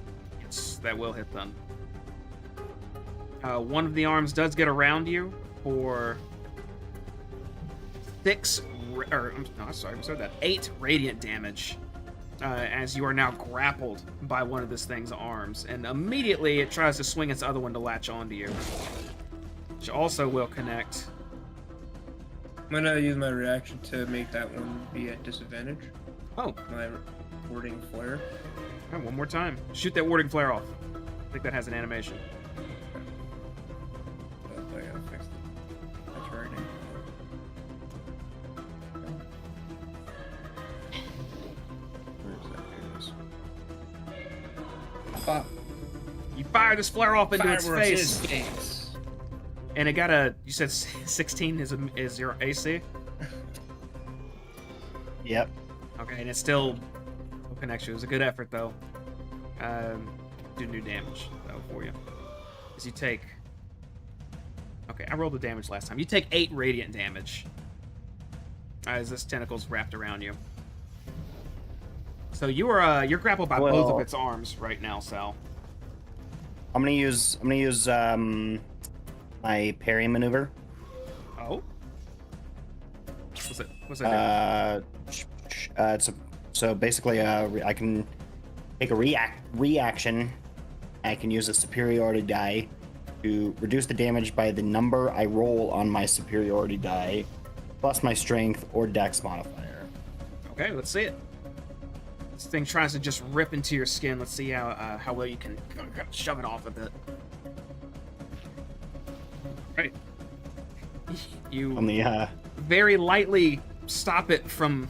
That will hit them. One of the arms does get around you for 8 radiant damage, as you are now grappled by one of this thing's arms, and immediately it tries to swing its other one to latch onto you, which also will connect. I'm gonna use my reaction to make that one be at disadvantage. Oh, My warding flare. okay, one more time. Shoot that warding flare off. I think that has an animation. I gotta fix it. That's right. Where is that? Pop. You fire this flare off into its Fireworks in face, his face. and it got you said 16 is your AC? Yep. Okay, and it still connects you. It was a good effort, though. Do new damage, though, for you. As you take... Okay, I rolled the damage last time. You take 8 radiant damage as this tentacle's wrapped around you. So you're grappled by both of its arms right now, Sal. I'm gonna use my parry maneuver. Oh? What's that do? So basically, I can take a reaction. I can use a superiority die to reduce the damage by the number I roll on my superiority die, plus my strength or dex modifier. Okay, let's see it. This thing tries to just rip into your skin. Let's see how well you can kind of shove it off a bit. Right. You On the very lightly stop it from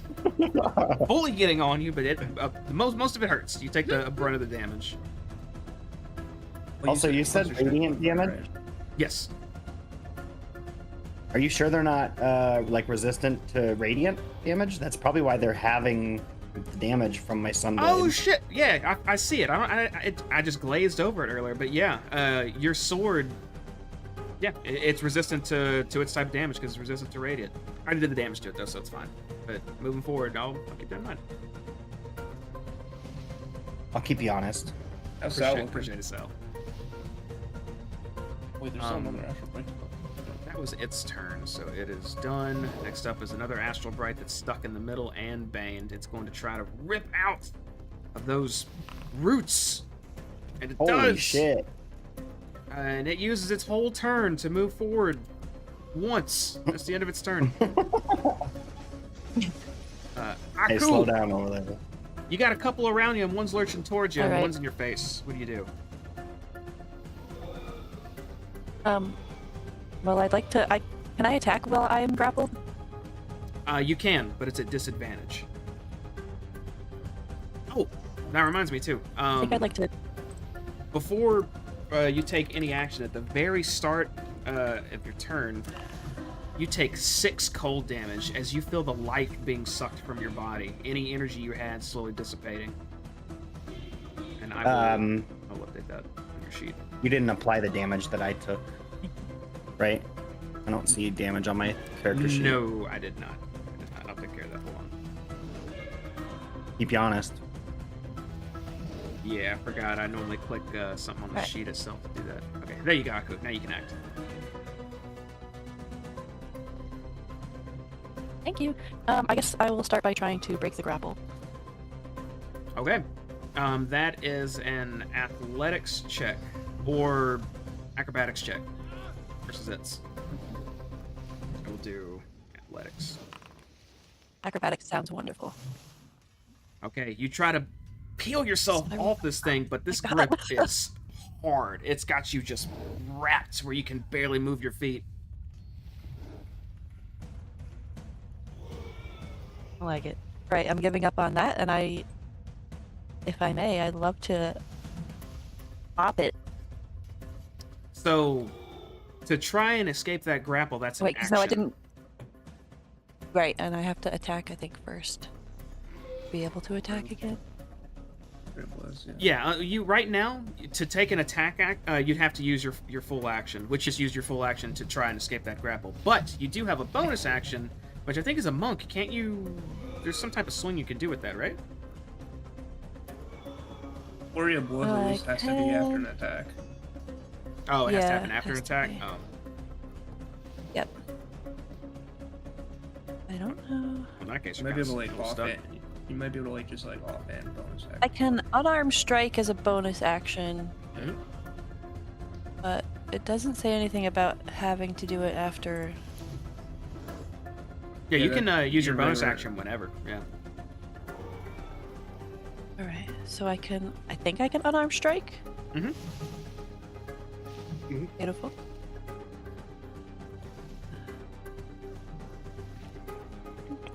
fully getting on you, but most of it hurts. You take the brunt of the damage. Well, also, you said closer to radiant the damage. right. Yes. Are you sure they're not like resistant to radiant damage? That's probably why they're having the damage from my sunblade. Oh shit! Yeah, I see it. I just glazed over it earlier, but yeah, your sword. Yeah, it's resistant to its type of damage because it's resistant to radiant. I already did the damage to it though, so it's fine. But moving forward, I'll keep that in mind. I'll keep you honest. How's that looking? Appreciate it, Sal. Wait, there's some other astral point. That was its turn, so it is done. Next up is another Astral Bright that's stuck in the middle and baned. It's going to try to rip out of those roots. And it Holy does. shit. And it uses its whole turn to move forward once. That's the end of its turn. Hey, slow down over there. You got a couple around you, and one's lurching towards you, and Alright. one's in your face. What do you do? Well, I'd like to. Can I attack while I am grappled? You can, but it's at disadvantage. Oh, that reminds me too. I think I'd like to. Before you take any action, at the very start of your turn, you take 6 cold damage as you feel the life being sucked from your body. Any energy you had slowly dissipating. And I will I'll update that on your sheet. You didn't apply the damage that I took, right? I don't see damage on my character sheet. No, I did not. I'll take care of that. Hold on. Keep you honest. Yeah, I forgot. I normally click something on the Right. sheet itself to do that. Okay, there you go, Aku. Now you can act. Thank you. I guess I will start by trying to break the grapple. Okay. That is an athletics check or acrobatics check versus its. We'll do athletics. Acrobatics sounds wonderful. Okay, you try to peel yourself I- off this thing, but this God. grip is hard. It's got you just wrapped where you can barely move your feet. I like it. Right, I'm giving up on that, and if I may, I'd love to pop it. So, to try and escape that grapple, that's an Wait, 'cause action. no, I didn't. Right, and I have to attack, I think, first. Be able to attack again? It was, yeah. Yeah, you right now to take an attack you'd have to use your full action, which is use your full action to try and escape that grapple. But you do have a bonus action, which I think is a monk. Can't you? There's some type of swing you can do with that, right? Flurry of Blows has to be after an attack. Oh, it has to Yeah, happen after an has to attack. be. Oh, Yep. I don't know. in that case, You you're might be kind able of to like stuck. offhand. You might be able to like just like offhand bonus action. I can unarmed strike as a bonus action, Mhm. but it doesn't say anything about having to do it after. Yeah, you Yeah, can use your you're right, bonus right. action whenever. Yeah. Alright, so I think I can unarmed strike? Mhm. Beautiful.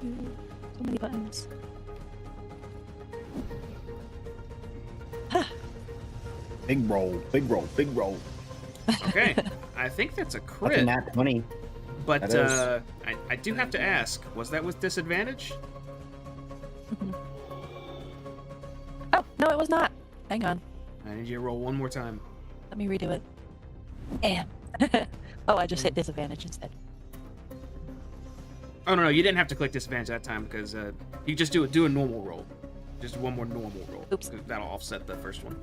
So many buttons. Big roll, big roll, big roll. Okay, I think that's a That's a crit. nat 20. But That is. I do have to ask: was that with disadvantage? Oh, no, it was not. Hang on. I need you to roll one more time. Let me redo it. And. Oh, I just hit disadvantage instead. Oh no, you didn't have to click disadvantage that time because you just do a normal roll, just one more normal roll. Oops. That'll offset the first one.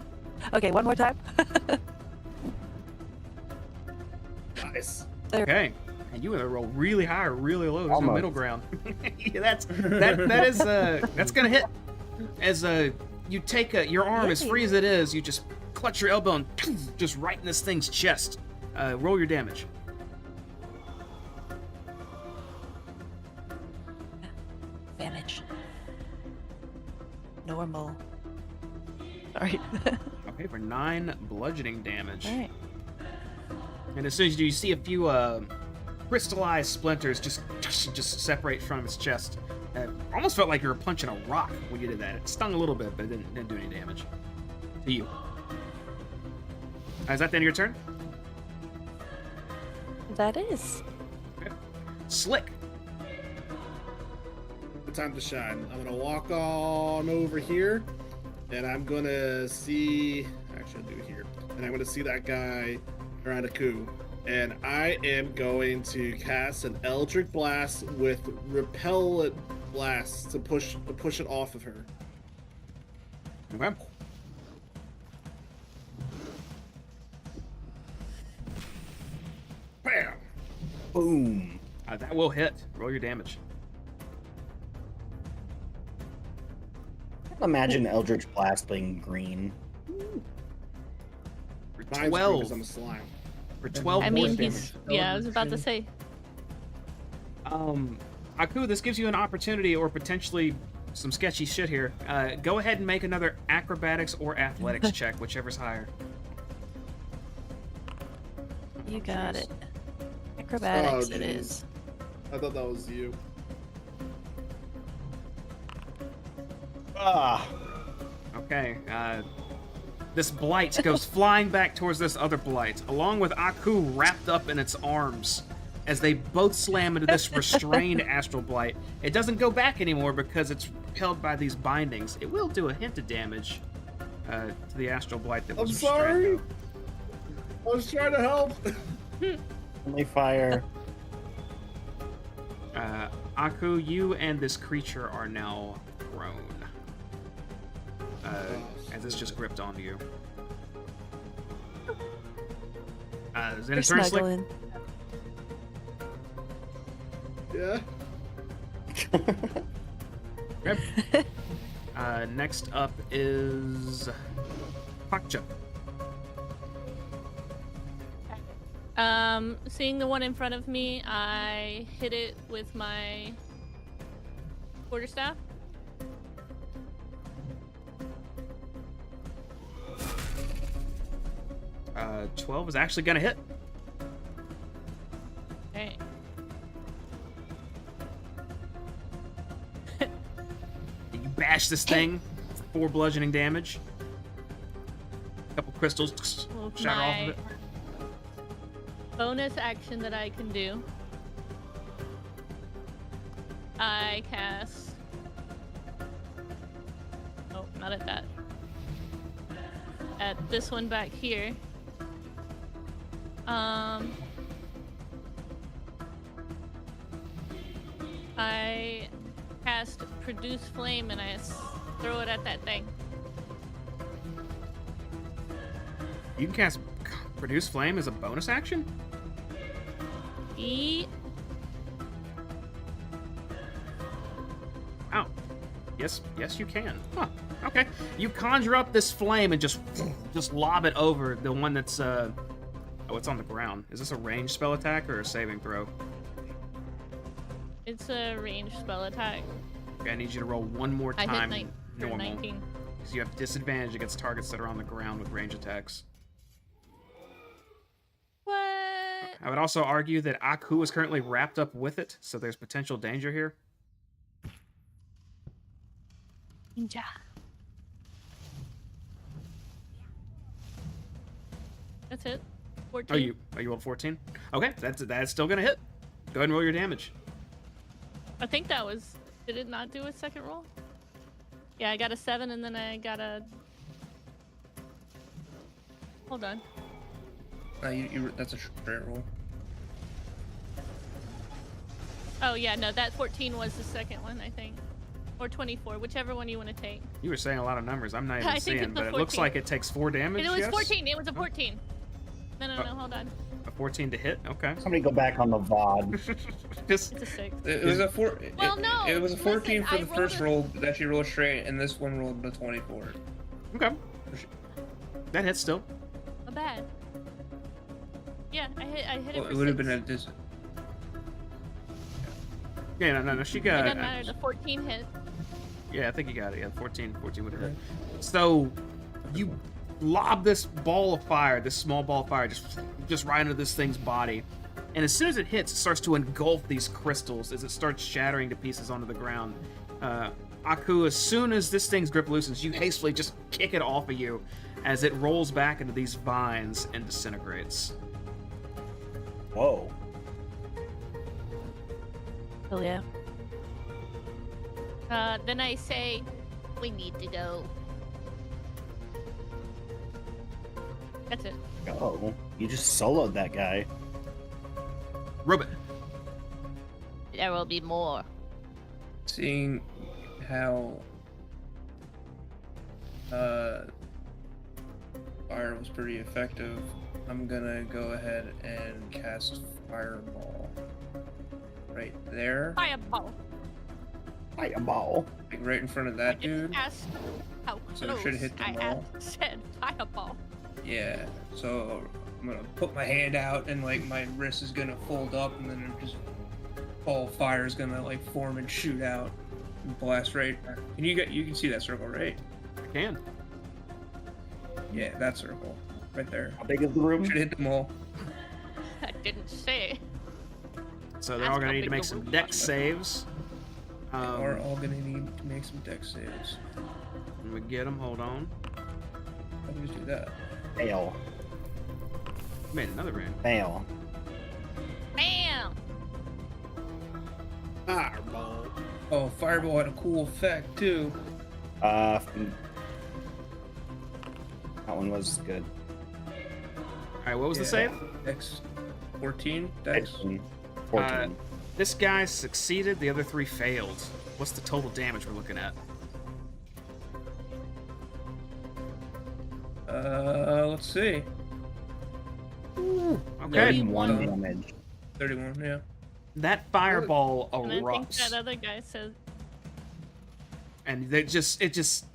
Okay, one more time. Nice. Okay, and you either roll really high or really low. There's no Almost. middle ground. Yeah, that's gonna hit. As you take your arm as free as it is, you just clutch your elbow and just right in this thing's chest. Roll your damage. Advantage. Normal. Sorry. Okay, for 9 bludgeoning damage. All right. And as soon as you see a few crystallized splinters just separate from his chest, almost felt like you were punching a rock when you did that. It stung a little bit, but it didn't do any damage to you. Is that the end of your turn? That is. Okay. Slick. Time to shine. I'm gonna walk on over here, and I'm gonna see. Actually, I'll do it here, and I'm gonna see that guy around a coup, and I am going to cast an Eldritch Blast with Repellent Blast to push it off of her. Okay. Bam! Boom. That will hit. Roll your damage. Imagine Eldritch Blast being green. For Mine's green 12. 'cause I'm a slime. For 12 I force mean, damage. he's. Yeah, I was about to say. Aku, this gives you an opportunity or potentially some sketchy shit here. Go ahead and make another acrobatics or athletics check, whichever's higher. You got it. Acrobatics it geez. is. I thought that was you. Ah. Okay, this blight goes flying back towards this other blight, along with Aku wrapped up in its arms, as they both slam into this restrained astral blight. It doesn't go back anymore because it's held by these bindings. It will do a hint of damage to the astral blight that was I'm restrained, sorry. though. I was trying to help. Only fire. Aku, you and this creature are now prone. As it's just gripped onto you. Is it They're a turn, Slick? snuggling. Yeah. Okay. Next up is Pakcha. Seeing the one in front of me, I hit it with my quarterstaff. 12 is actually gonna hit. Okay. You bash this thing for 4 bludgeoning damage. A couple crystals With shatter off my of it. bonus action that I can do, I cast. Oh, not at that. At this one back here. I cast Produce Flame and I throw it at that thing. You can cast Produce Flame as a bonus action? Wow. Yes, you can. Huh. Okay. You conjure up this flame and just lob it over the one that's oh, it's on the ground. Is this a ranged spell attack or a saving throw? It's a ranged spell attack. Okay, I need you to roll one more I time hit for normal. 19. Because you have disadvantage against targets that are on the ground with range attacks. What? I would also argue that Aku is currently wrapped up with it, so there's potential danger here. Ninja. That's it. 14. Oh, you rolled 14? Okay, that's still gonna hit. Go ahead and roll your damage. I think that was. Did it not do a second roll? Yeah, I got a 7 and then I got a. Hold on. That's a straight roll. Oh yeah, no, that 14 was the second one, I think, or 24, whichever one you want to take. You were saying a lot of numbers I'm not even I think seeing, it's the but it looks 14. like it takes 4 damage. It was yes? 14. It was a 14. No, hold on. A 14 to hit? Okay. Somebody go back on the VOD. Just It's a 6. It was a Well, no, It was a 14 listen, for I the rolled first a- roll that you rolled straight, and this one rolled a 24. okay. That hits still. Not bad. Yeah, I hit it Well, for it would have 6. been at this. Yeah, no. She It got. doesn't matter. The 14 hit. Yeah, I think you got it. Yeah, 14 would have hit. So you lob this ball of fire, this small ball of fire, just right into this thing's body. And as soon as it hits, it starts to engulf these crystals as it starts shattering to pieces onto the ground. Aku, as soon as this thing's grip loosens, you hastily just kick it off of you as it rolls back into these vines and disintegrates. Whoa. Oh yeah. Then I say, we need to go. That's it. Oh, you just soloed that guy. Robot. There will be more. Seeing how fire was pretty effective, I'm gonna go ahead and cast Fireball right there, Fireball. Fireball. like right in front of that dude. Asked how So it close. should hit the wall. Said fireball. Yeah, so I'm gonna put my hand out and like my wrist is gonna fold up and then just ball of fire is gonna like form and shoot out and blast right. And you can see that circle, right? I can. Yeah, that circle right there. How big is the room? Should hit them all. I didn't say. So they're all going to need to make some dex saves. We're all gonna need to make some dex saves. When we get them, hold on. How do we do that? Fail. Made another round. Fail. Bam! Fireball. Oh, Fireball had a cool effect too. That one was good. All right, what was the save? Dex 14. Dex. 14. This guy succeeded, the other 3 failed. What's the total damage we're looking at? Let's see. Okay. 31 damage. 31. Yeah. That fireball And I think erupts. that other guy says, And it just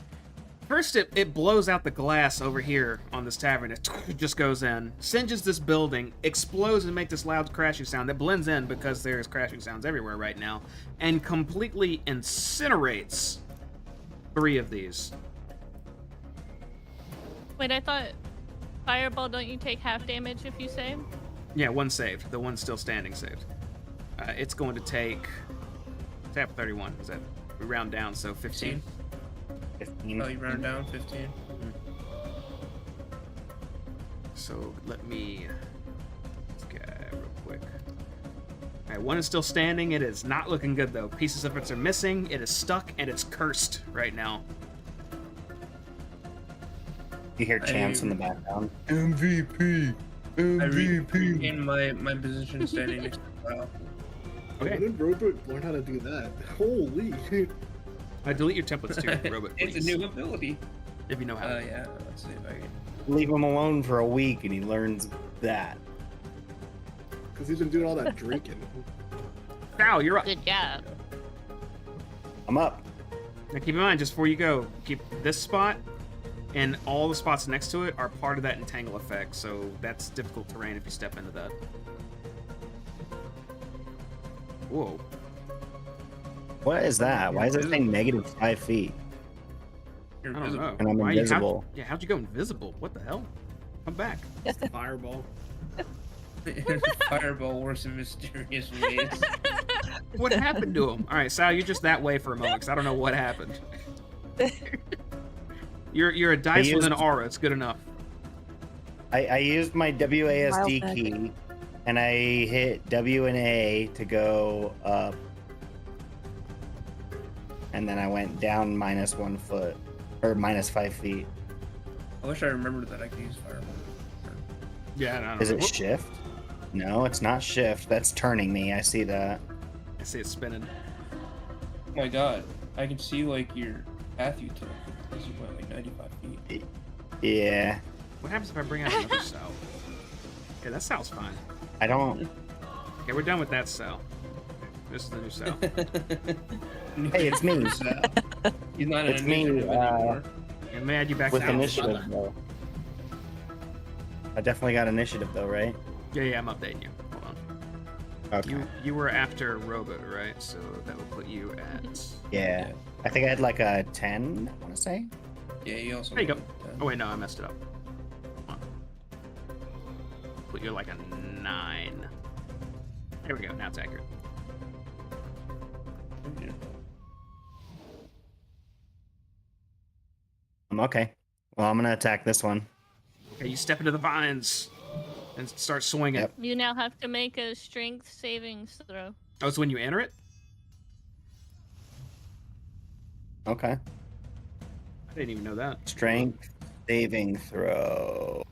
first it blows out the glass over here on this tavern. It just goes in, singes this building, explodes and make this loud crashing sound that blends in because there's crashing sounds everywhere right now, and completely incinerates 3 of these. wait, I thought fireball, don't you take half damage if you save? Yeah, 1 saved. The one still standing saved. It's going to take tap 31. Is that we round down? So 15. 15. Oh, you round down 15. So let me this guy real quick. All right, 1 is still standing. It is not looking good though. Pieces of it are missing. It is stuck and it's cursed right now. You hear chants in the background. MVP. In my position standing next to the pile. Okay. When did Robot learn how to do that? Holy. Delete your templates too, Robot. It's a please, new ability. if you know how. Yeah. Let's see if I can. Leave him alone for a week and he learns that. Because he's been doing all that drinking. Now you're up. Good job. I'm up. Now keep in mind, just before you go, keep this spot and all the spots next to it are part of that entangle effect, so that's difficult terrain if you step into that. Whoa. What is that? Why is it saying -5 feet? You're I don't invisible. know. And I'm Why invisible. how'd you go invisible? What the hell? Come back. Fireball. Fireball works in mysterious ways. What happened to him? All right, Sal, you're just that way for a moment because I don't know what happened. You're a dice with an aura. It's good enough. I used my WASD Wild key and I hit W and A to go up. And then I went down -1 foot or -5 feet. I wish I remembered that I could use Fireball. Yeah, I don't Is know. it shift? No, it's not shift. That's turning me. I see that. I see it spinning. Oh my god. I can see like your path you took. Because you went like 95 feet. Yeah. What happens if I bring out another cell? Okay, that cell's fine. I don't. Okay, we're done with that cell. This is the new cell. Hey, it's me. He's not an It's me, initiative anymore. And may I add you back With to initiative though. I definitely got initiative though, right? Yeah, I'm updating you. Hold on. Okay. You were after Robo, right? So that would put you at. Yeah. I think I had like a 10, I want to say. Yeah, you also. There you go. got, Oh wait, no, I messed it up. Hold on. Put you at like a 9. There we go. Now it's accurate. Okay. Well, I'm gonna attack this one. Okay, you step into the vines and start swinging. Yep. You now have to make a strength savings throw. Oh, it's when you enter it? Okay. I didn't even know that. Strength saving throw.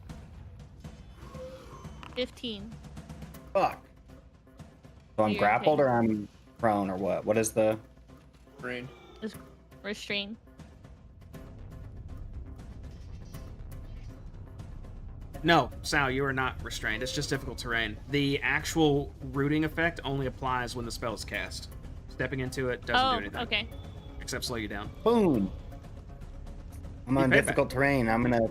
15. Fuck. So I'm You're grappled okay. or I'm prone or what? What is the? Brain. Is restrained. No, Sal, you are not restrained. It's just difficult terrain. The actual rooting effect only applies when the spell is cast. Stepping into it doesn't do anything. Okay. Except slow you down. Boom. I'm You on pay difficult terrain. I'm gonna.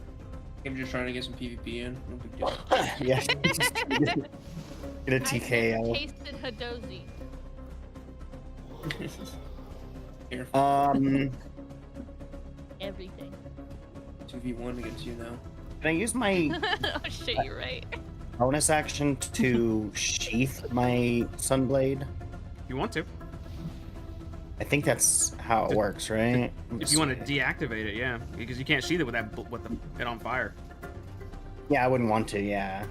I'm just trying to get some PvP in. No big deal. Yeah. Get a I've never TKO. tasted Hadozi. Here, Everything. 2v1 against you now. Can I use my Oh shit, you're right. bonus action to sheath my sunblade? You want to. I think that's how it works, right? If you want to deactivate it, yeah. Because you can't sheath it with it on fire. Yeah, I wouldn't want to, yeah.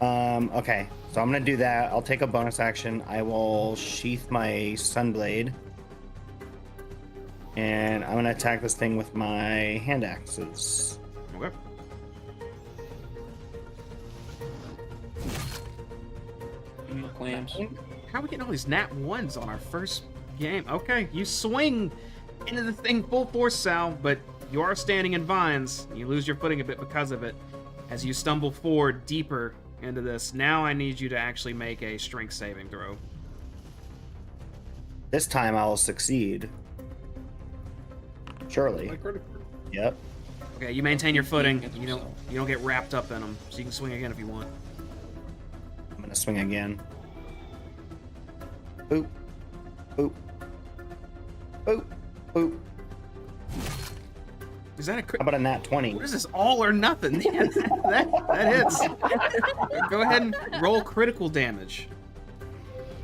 Okay. So I'm gonna do that. I'll take a bonus action. I will sheath my sunblade. And I'm gonna attack this thing with my hand axes. Okay. Clams. How are we getting all these nat 1s on our first game? Okay, you swing into the thing full force, Sal, but you are standing in vines. You lose your footing a bit because of it as you stumble forward deeper into this. Now I need you to actually make a strength saving throw. This time I'll succeed. Surely. My credit card. Yep. Okay, you maintain your footing. Against You yourself. don't get wrapped up in them, so you can swing again if you want. I'm gonna swing again. Boop. Boop. Boop. Boop. Is that a crit? How about a nat 20? What is this? All or nothing? Yeah, that hits. Go ahead and roll critical damage.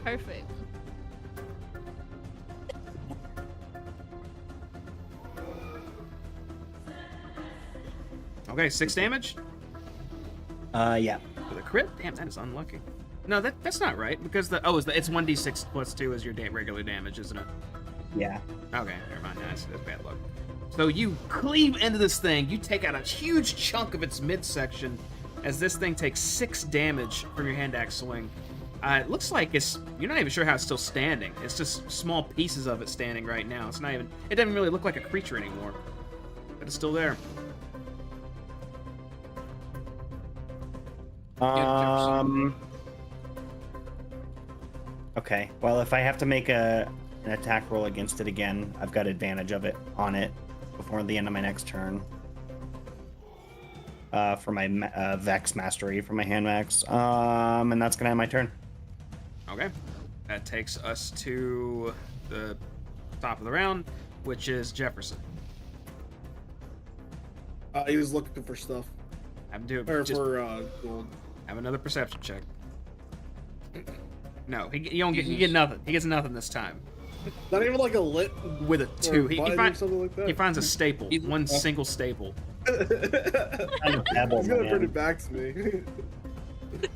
Perfect. Okay, 6 damage? Yeah. With a crit? Damn, that is unlucky. No, that's not right, because it's 1d6 plus 2 as your regular damage, isn't it? Yeah. Okay, never mind. That's bad luck. So you cleave into this thing, you take out a huge chunk of its midsection as this thing takes 6 damage from your hand axe swing. It looks like you're not even sure how it's still standing. It's just small pieces of it standing right now. It doesn't really look like a creature anymore. But it's still there. Okay. Well, if I have to make an attack roll against it again, I've got advantage of it on it before the end of my next turn. For my Vex mastery for my hand max. And that's gonna end my turn. Okay. That takes us to the top of the round, which is Jefferson. He was looking for stuff. Have him do Or just for gold. have another perception check. No, you get Jesus. nothing. He gets nothing this time. Not even like a lit With a 2, he button or finds something like that. he finds a staple, Either- one single staple. I'm a pebble, He's gonna man. put it back to me.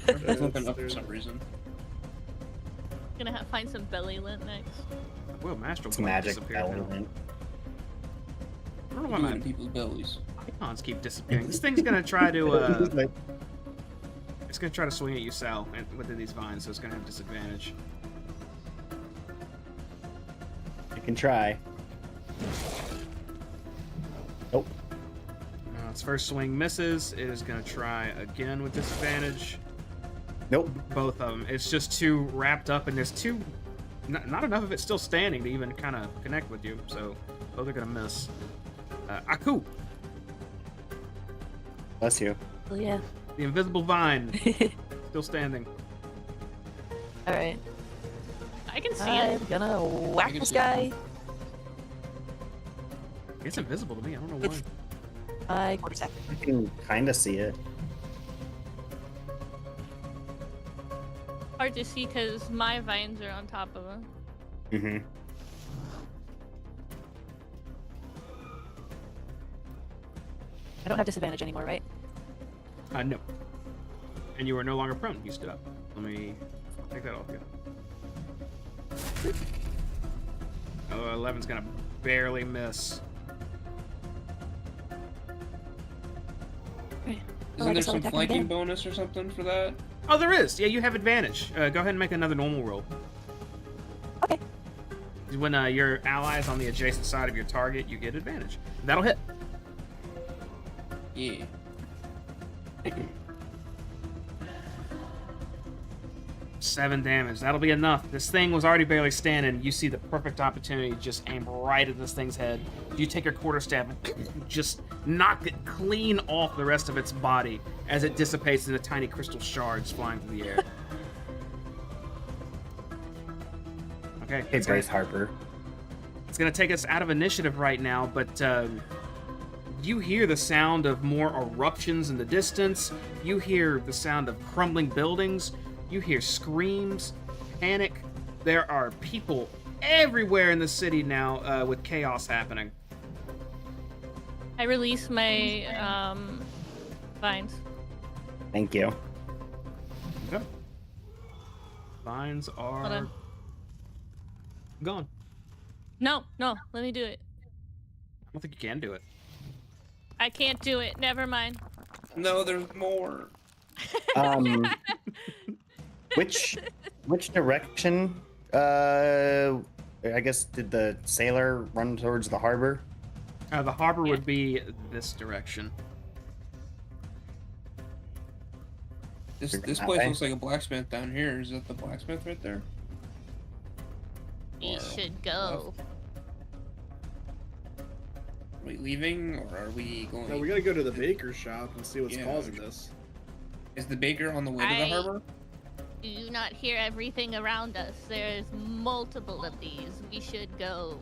It's looking up for some reason. Gonna find some belly lint next. Well, Master It's Blade magic disappeared now. element. I don't know why Doing my in people's bellies. icons keep disappearing. This thing's gonna try to it's gonna try to swing at you, Sal, within these vines, so it's gonna have disadvantage. You can try. Nope. Its first swing misses. It is gonna try again with disadvantage. Nope. Both of them. It's just too wrapped up, and there's not enough of it still standing to even kind of connect with you. So both are gonna miss. Aku. Bless you. Oh yeah. The invisible vine still standing. All right. I can see I'm it. gonna whack can this see it. guy. It's invisible to me. I don't know why. My quarterstaff. I can kind of see it. Hard to see because my vines are on top of him. Mm-hmm. I don't have disadvantage anymore, right? No. And you are no longer prone. You stood up. Let me take that off you. Oh, 11's gonna barely miss. Okay. Isn't there guess I'll some attack him flanking again. bonus or something for that? Oh, there is. Yeah, you have advantage. Go ahead and make another normal roll. Okay. When your ally is on the adjacent side of your target, you get advantage. That'll hit. Yeah. 7 damage. That'll be enough. This thing was already barely standing. You see the perfect opportunity. Just aim right at this thing's head. You take your quarterstaff and just knock it clean off the rest of its body as it dissipates into tiny crystal shards flying through the air. Okay. Hey, Bryce Harper. It's going to take us out of initiative right now, but you hear the sound of more eruptions in the distance. You hear the sound of crumbling buildings. You hear screams, panic. There are people everywhere in the city now with chaos happening. I release my vines. Thank you. Okay. Vines Hold are on. gone. No, let me do it. I don't think you can do it. I can't do it. Never mind. No, there's more. Which direction? I guess did the sailor run towards the harbor? The harbor would be this direction. This Okay. place looks like a blacksmith down here. Is that the blacksmith right there? We Or should go. Are we leaving or are we going? No, we gotta go to the baker's shop and see what's Yeah. causing this. Is the baker on the way to the harbor? Do you not hear everything around us? There's multiple of these. We should go.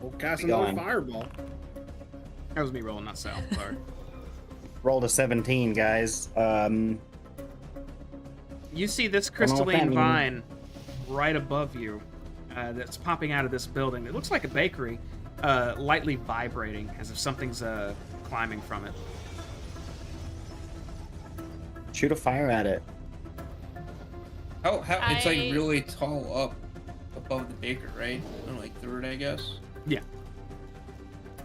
We'll cast We another going. fireball. That was me rolling, not Sal. Sorry. Rolled a 17, guys. You see this Don't know what that crystalline means. vine right above you that's popping out of this building. It looks like a bakery, lightly vibrating as if something's climbing from it. Shoot a fire at it. How it's like I- really tall up above the baker, right? And like third, I guess. Yeah.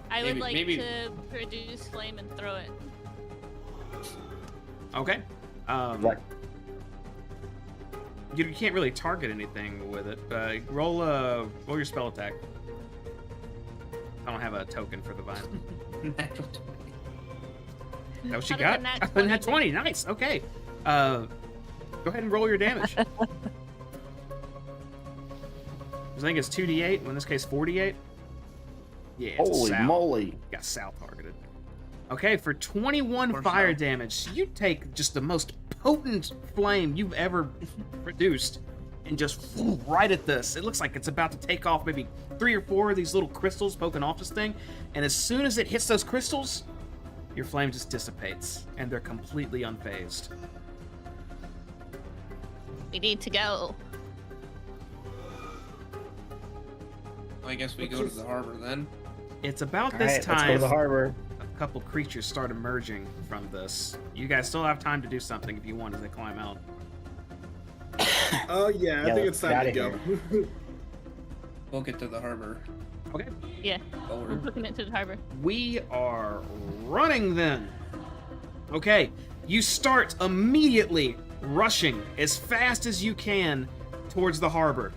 I would Maybe- like maybe- to produce flame and throw it. Okay. What? You can't really target anything with it. Roll your spell attack. I don't have a token for the vine. Natural 20. That what you Out of got? a nat Nat 20. 20. Nice. Okay. Go ahead and roll your damage. I think it's 2d8. In this case, 4d8. Yeah. it's Holy Sal. moly. Got Sal targeted. Okay, for 21 Poor fire Sal. damage, you take just the most potent flame you've ever produced and just right at this. It looks like it's about to take off maybe 3 or 4 of these little crystals poking off this thing. And as soon as it hits those crystals, your flame just dissipates and they're completely unfazed. We need to go. I guess we Let's go to just- the harbor then. It's about All this right, let's go to time the harbor. a couple creatures start emerging from this. You guys still have time to do something if you want as they climb out. Oh yeah, I Yeah, think it's let's time get to outta go. We'll get to the harbor. Okay. Yeah, we're Forward. booking it to the harbor. We are running then. Okay, you start immediately rushing as fast as you can towards the harbor.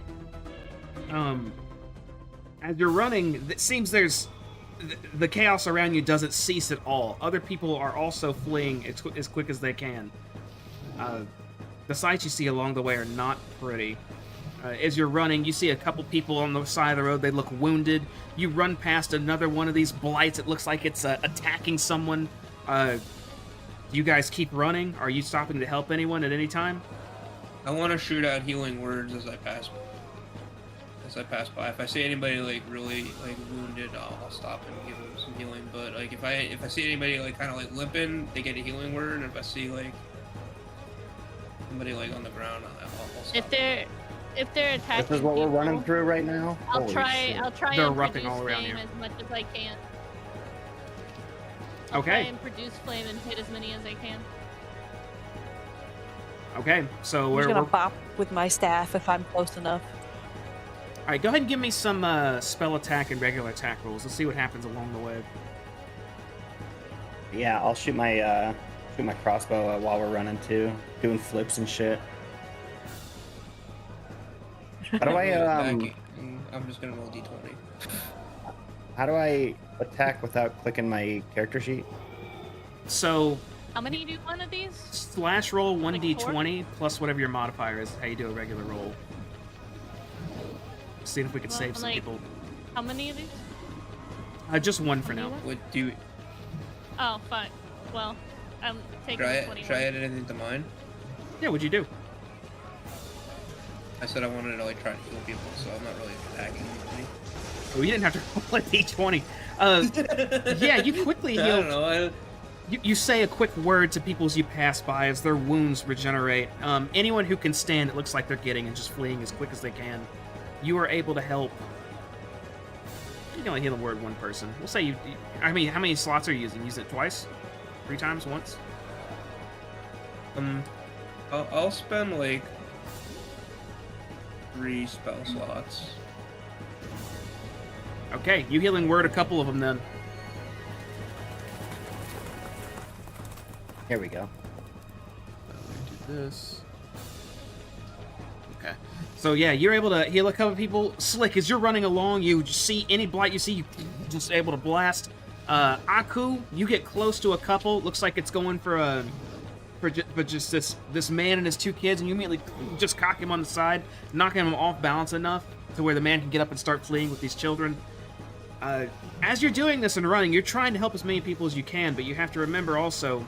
As you're running, it seems the chaos around you doesn't cease at all. Other people are also fleeing as quick as they can. The sights you see along the way are not pretty. As you're running, you see a couple people on the side of the road. They look wounded. You run past another one of these blights. It looks like it's attacking someone. Do you guys keep running? Are you stopping to help anyone at any time? I want to shoot out healing words as I pass by. If I see anybody like really like wounded, I'll stop and give them some healing. But like if I see anybody like kind of like limping, they get a healing word. And if I see like somebody like on the ground, I'll stop. If they're attacking, This is what we're people, running through right now. I'll Holy try. shit. I'll try They're and erupting produce all around flame here. as much as I can. I'll Okay. try and produce flame and hit as many as I can. Okay, so I'm we're, just gonna we're... bop with my staff if I'm close enough. All right. Go ahead and give me some spell attack and regular attack rolls. Let's see what happens along the way. Yeah, I'll shoot my crossbow while we're running too, doing flips and shit. How do I I'm just gonna roll d20. how do I attack without clicking my character sheet? So How many do one of these? slash roll Like 1d20 plus whatever your modifier is. How you do a regular roll. See if we can Well, save some like- people. How many of these? Just one for now. What do you, Oh, fine. Well, I'm taking should the I 21. add anything to mine? Yeah, what'd you do? I said I wanted to like try to heal people, so I'm not really attacking anybody. Oh, you didn't have to roll a d20. Yeah, you quickly I heal. don't know. You say a quick word to people as you pass by as their wounds regenerate. Anyone who can stand, it looks like they're getting and just fleeing as quick as they can. You are able to help. You can only heal a word one person. We'll say I mean, how many slots are you using? Use it twice? 3 times? Once? I'll spend like 3 spell slots. Okay, you healing word a couple of them then. Here we go. Do this. Okay. So yeah, you're able to heal a couple of people. Slick, as you're running along, you just see any blight you see, you just able to blast. Aku, you get close to a couple. Looks like it's going for just this man and his 2 kids, and you immediately just cock him on the side, knocking him off balance enough to where the man can get up and start fleeing with these children. As you're doing this and running, you're trying to help as many people as you can, but you have to remember also,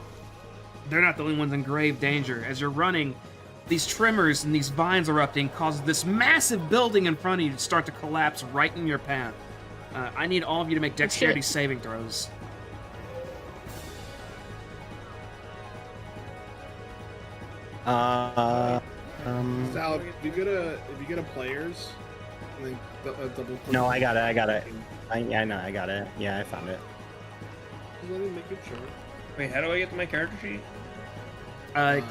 they're not the only ones in grave danger. As you're running, these tremors and these vines erupting cause this massive building in front of you to start to collapse right in your path. I need all of you to make dexterity saving throws. Sal, if you get a players, I think double. No, I got it. I know, I got it. Yeah, I found it. Just let me make it sure. Wait, how do I get to my character sheet?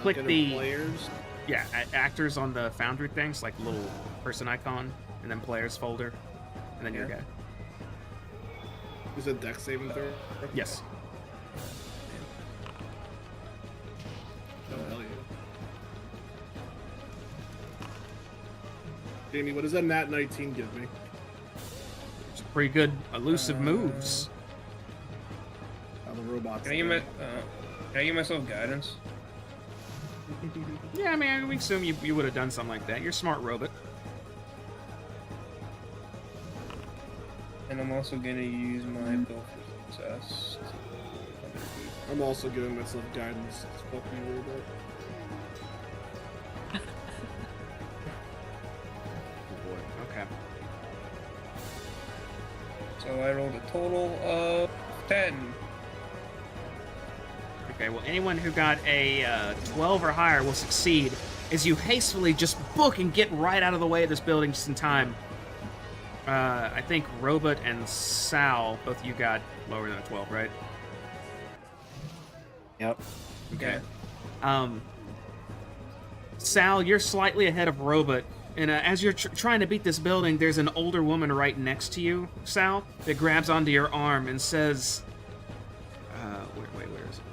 Click Get a the players. actors on the Foundry things, like little person icon, and then players folder, and then you're Yeah. okay. Is it dex saving throw? Yes. Oh hell yeah. Jamie, what does that nat 19 give me? It's pretty good elusive moves. The robots. Can I give myself guidance? Yeah, I mean, we assume you would have done something like that. You're a smart robot. And I'm also gonna use my bill for success. I'm also giving myself guidance. Fuck you, robot. Oh boy. Okay. So I rolled a total of 10. Okay, well, anyone who got a 12 or higher will succeed as you hastily just book and get right out of the way of this building just in time. I think Robot and Sal, both of you got lower than a 12, right? Yep. Okay. Sal, you're slightly ahead of Robot, and as you're trying to beat this building, there's an older woman right next to you, Sal, that grabs onto your arm and says, where is it?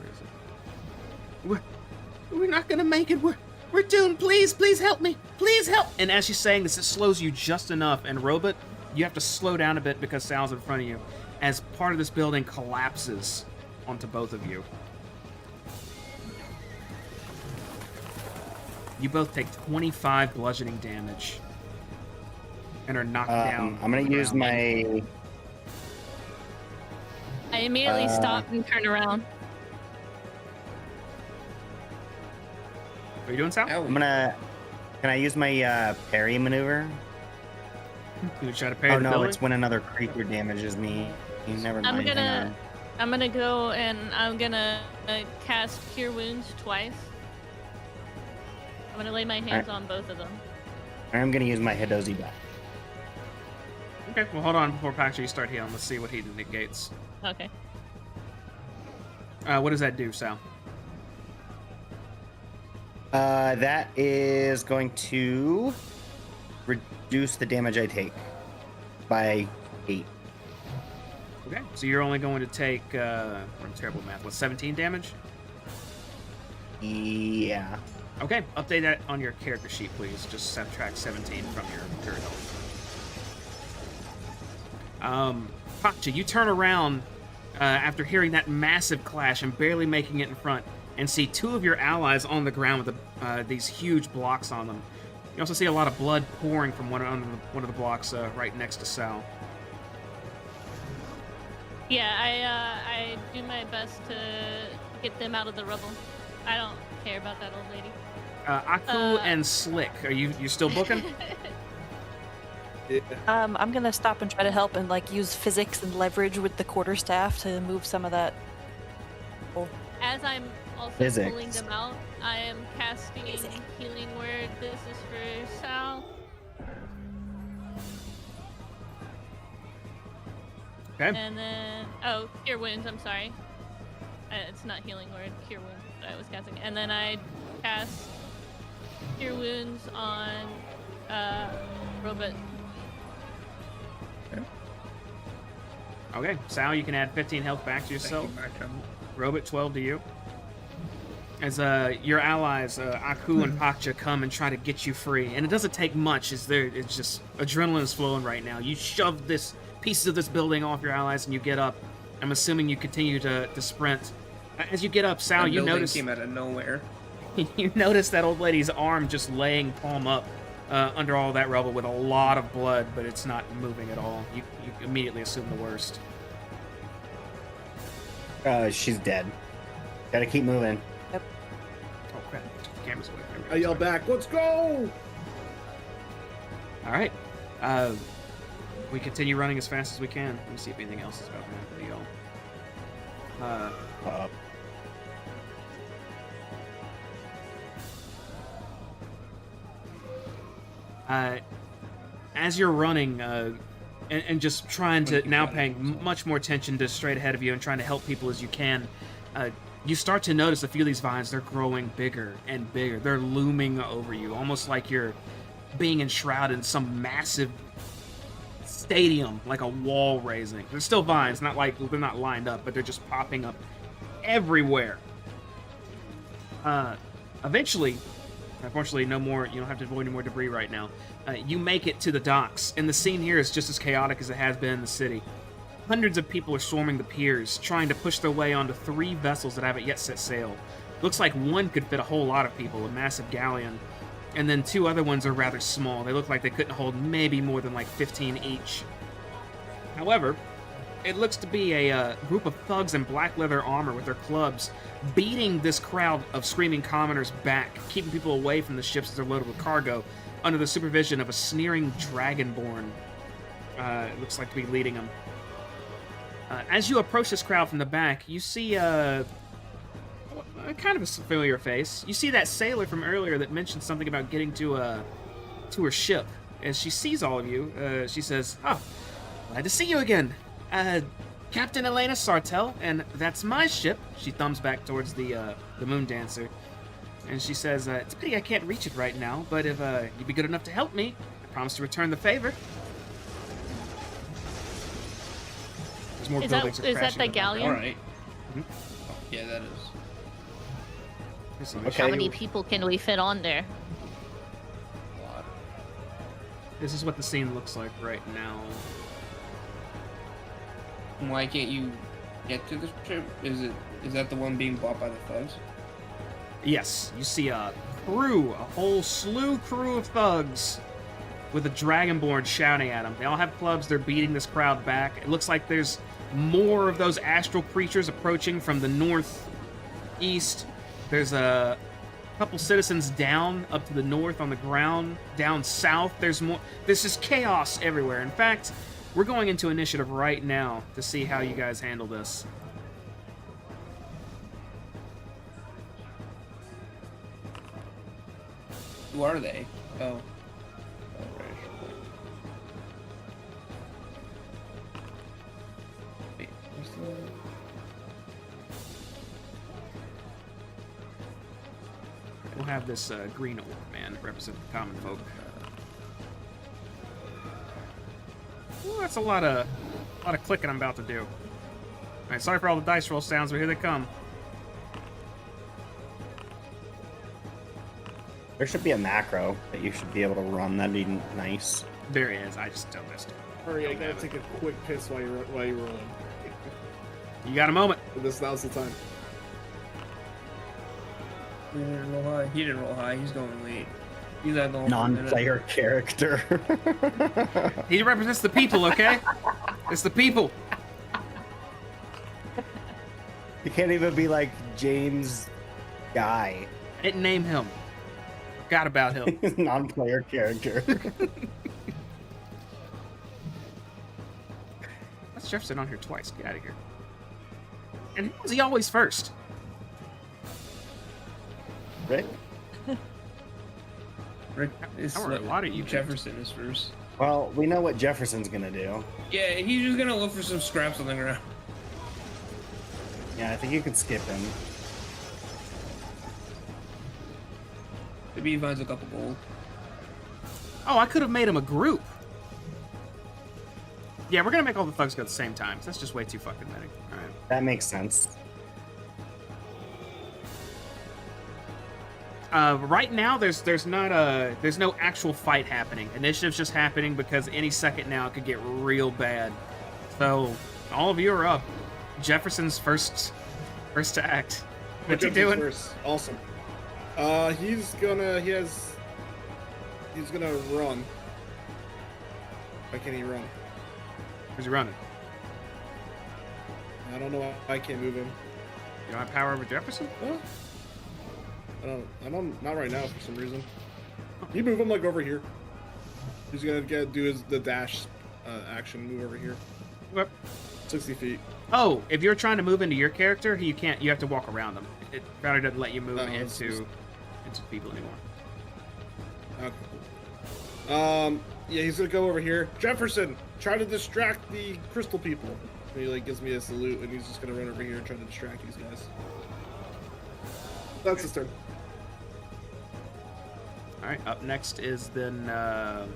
We're not gonna make it. We're doomed. Please help me. Please help. And as she's saying this, it slows you just enough. And Robot, you have to slow down a bit because Sal's in front of you, as part of this building collapses onto both of you. You both take 25 bludgeoning damage and are knocked down. I'm gonna use my. I immediately stop and turn around. are you doing, Sal? Ow. Can I use my parry maneuver? You try to parry Oh the no, building? it's when another creature damages me. You never mind. hang I'm gonna go and I'm gonna cast Cure Wounds twice. I'm gonna lay my hands on both of them. on. I'm gonna use my Hidozi back. Okay, well, hold on before Pacha you start healing. Let's see what he negates. Okay. What does that do, Sal? That is going to reduce the damage I take by 8. Okay, so you're only going to take, I'm terrible at math, what, 17 damage? Yeah. Okay, update that on your character sheet, please. Just subtract 17 from your current health. Pacha, you turn around after hearing that massive clash and barely making it in front, and see 2 of your allies on the ground with these huge blocks on them. You also see a lot of blood pouring from one of the blocks right next to Sal. Yeah, I do my best to get them out of the rubble. I don't care about that old lady. Aku and Slick, are you still booking? Yeah. I'm gonna stop and try to help and like use physics and leverage with the quarterstaff to move some of that. As I'm also Physics. pulling them out, I am casting Healing Word. This is for Sal. Okay. And then, Cure Wounds, I'm sorry. It's not Healing Word, Cure Wounds that I was casting. And then I cast Cure Wounds on Robot. Okay, Sal, you can add 15 health back to yourself. Robot, 12 to you. As your allies, Aku and Pacha, come and try to get you free, and it doesn't take much. It's just adrenaline is flowing right now. You shove this pieces of this building off your allies, and you get up. I'm assuming you continue to sprint. As you get up, Sal, That you building notice came out of nowhere. you notice that old lady's arm just laying palm up under all that rubble with a lot of blood, but it's not moving at all. You immediately assume the worst. She's dead. Gotta keep moving. Oh crap! Camera's away. I yell back, let's go! All right. We continue running as fast as we can. Let me see if anything else is about to happen to y'all. As you're running, and just trying to now paying much more attention to straight ahead of you and trying to help people as you can, you start to notice a few of these vines, they're growing bigger and bigger. They're looming over you, almost like you're being enshrouded in some massive stadium, like a wall raising. They're still vines, not like they're not lined up, but they're just popping up everywhere. Eventually, unfortunately, no more. You don't have to avoid any more debris right now. You make it to the docks, and the scene here is just as chaotic as it has been in the city. Hundreds of people are swarming the piers, trying to push their way onto 3 vessels that haven't yet set sail. Looks like one could fit a whole lot of people, a massive galleon, and then 2 other ones are rather small. They look like they couldn't hold maybe more than like 15 each. However, it looks to be a group of thugs in black leather armor with their clubs, beating this crowd of screaming commoners back, keeping people away from the ships as they're loaded with cargo, under the supervision of a sneering dragonborn. It looks like to be leading them. As you approach this crowd from the back, you see kind of a familiar face. You see that sailor from earlier that mentioned something about getting to her ship. As she sees all of you, she says, "Oh, glad to see you again. Captain Elena Sartell, and that's my ship." She thumbs back towards the Moon Dancer, and she says, "It's a pity I can't reach it right now, but if you'd be good enough to help me, I promise to return the favor." There's more buildings Is that crashing the in the background. galleon? All right. Mhm. Yeah, that is. This is- Okay. How many people can we fit on there? A lot. This is what the scene looks like right now. Why can't you get to the ship? Is that the one being bought by the thugs? Yes, you see a crew, a whole slew crew of thugs with a dragonborn shouting at them. They all have clubs, they're beating this crowd back. It looks like there's more of those astral creatures approaching from the northeast. There's a couple citizens down up to the north on the ground. Down south, there's more. This is chaos everywhere. In fact, we're going into initiative right now to see how you guys handle this. Who are they? Oh. Wait, what's the... We'll have this green orc man represent the common folk. Ooh, that's a lot of clicking I'm about to do. All right, sorry for all the dice roll sounds, but here they come. There should be a macro that you should be able to run. That'd be nice. There he is. I just don't missed it. Hurry, I gotta take a quick piss while you're rolling. You got a moment. Now's the time. He didn't roll high. He didn't roll high. He's going late. He's not going Non-player character. He represents the people, okay? It's the people. You can't even be like James Guy. I didn't name him. Forgot about him. He's a non-player character. That's Jefferson on here twice. Get out of here. And was he always first? Rick? Rick is I wrote a lot of you Jefferson is first. Well, we know what Jefferson's gonna do. Yeah, he's just gonna look for some scraps on the ground. Yeah, I think you could skip him. Maybe he finds a couple gold. Oh, I could have made him a group. Yeah, we're gonna make all the thugs go at the same time. That's just way too fucking many. All right. That makes sense. Right now, there's no actual fight happening. Initiative's just happening because any second now it could get real bad. So all of you are up. Jefferson's first to act. What's he doing? First. Awesome. He's gonna run. Why can't he run? Where's he running? I don't know. I can't move him. You don't have power over Jefferson? Huh? I don't. Not right now for some reason. You move him like over here. He's gonna do the dash action. Move over here. Yep. 60 feet. Oh, if you're trying to move into your character, you can't. You have to walk around them. It rather doesn't let you move into people anymore. Okay. Yeah, he's gonna go over here. Jefferson, try to distract the crystal people. And he like gives me a salute, and he's just gonna run over here and try to distract these guys. That's his turn. All right. Up next is then we're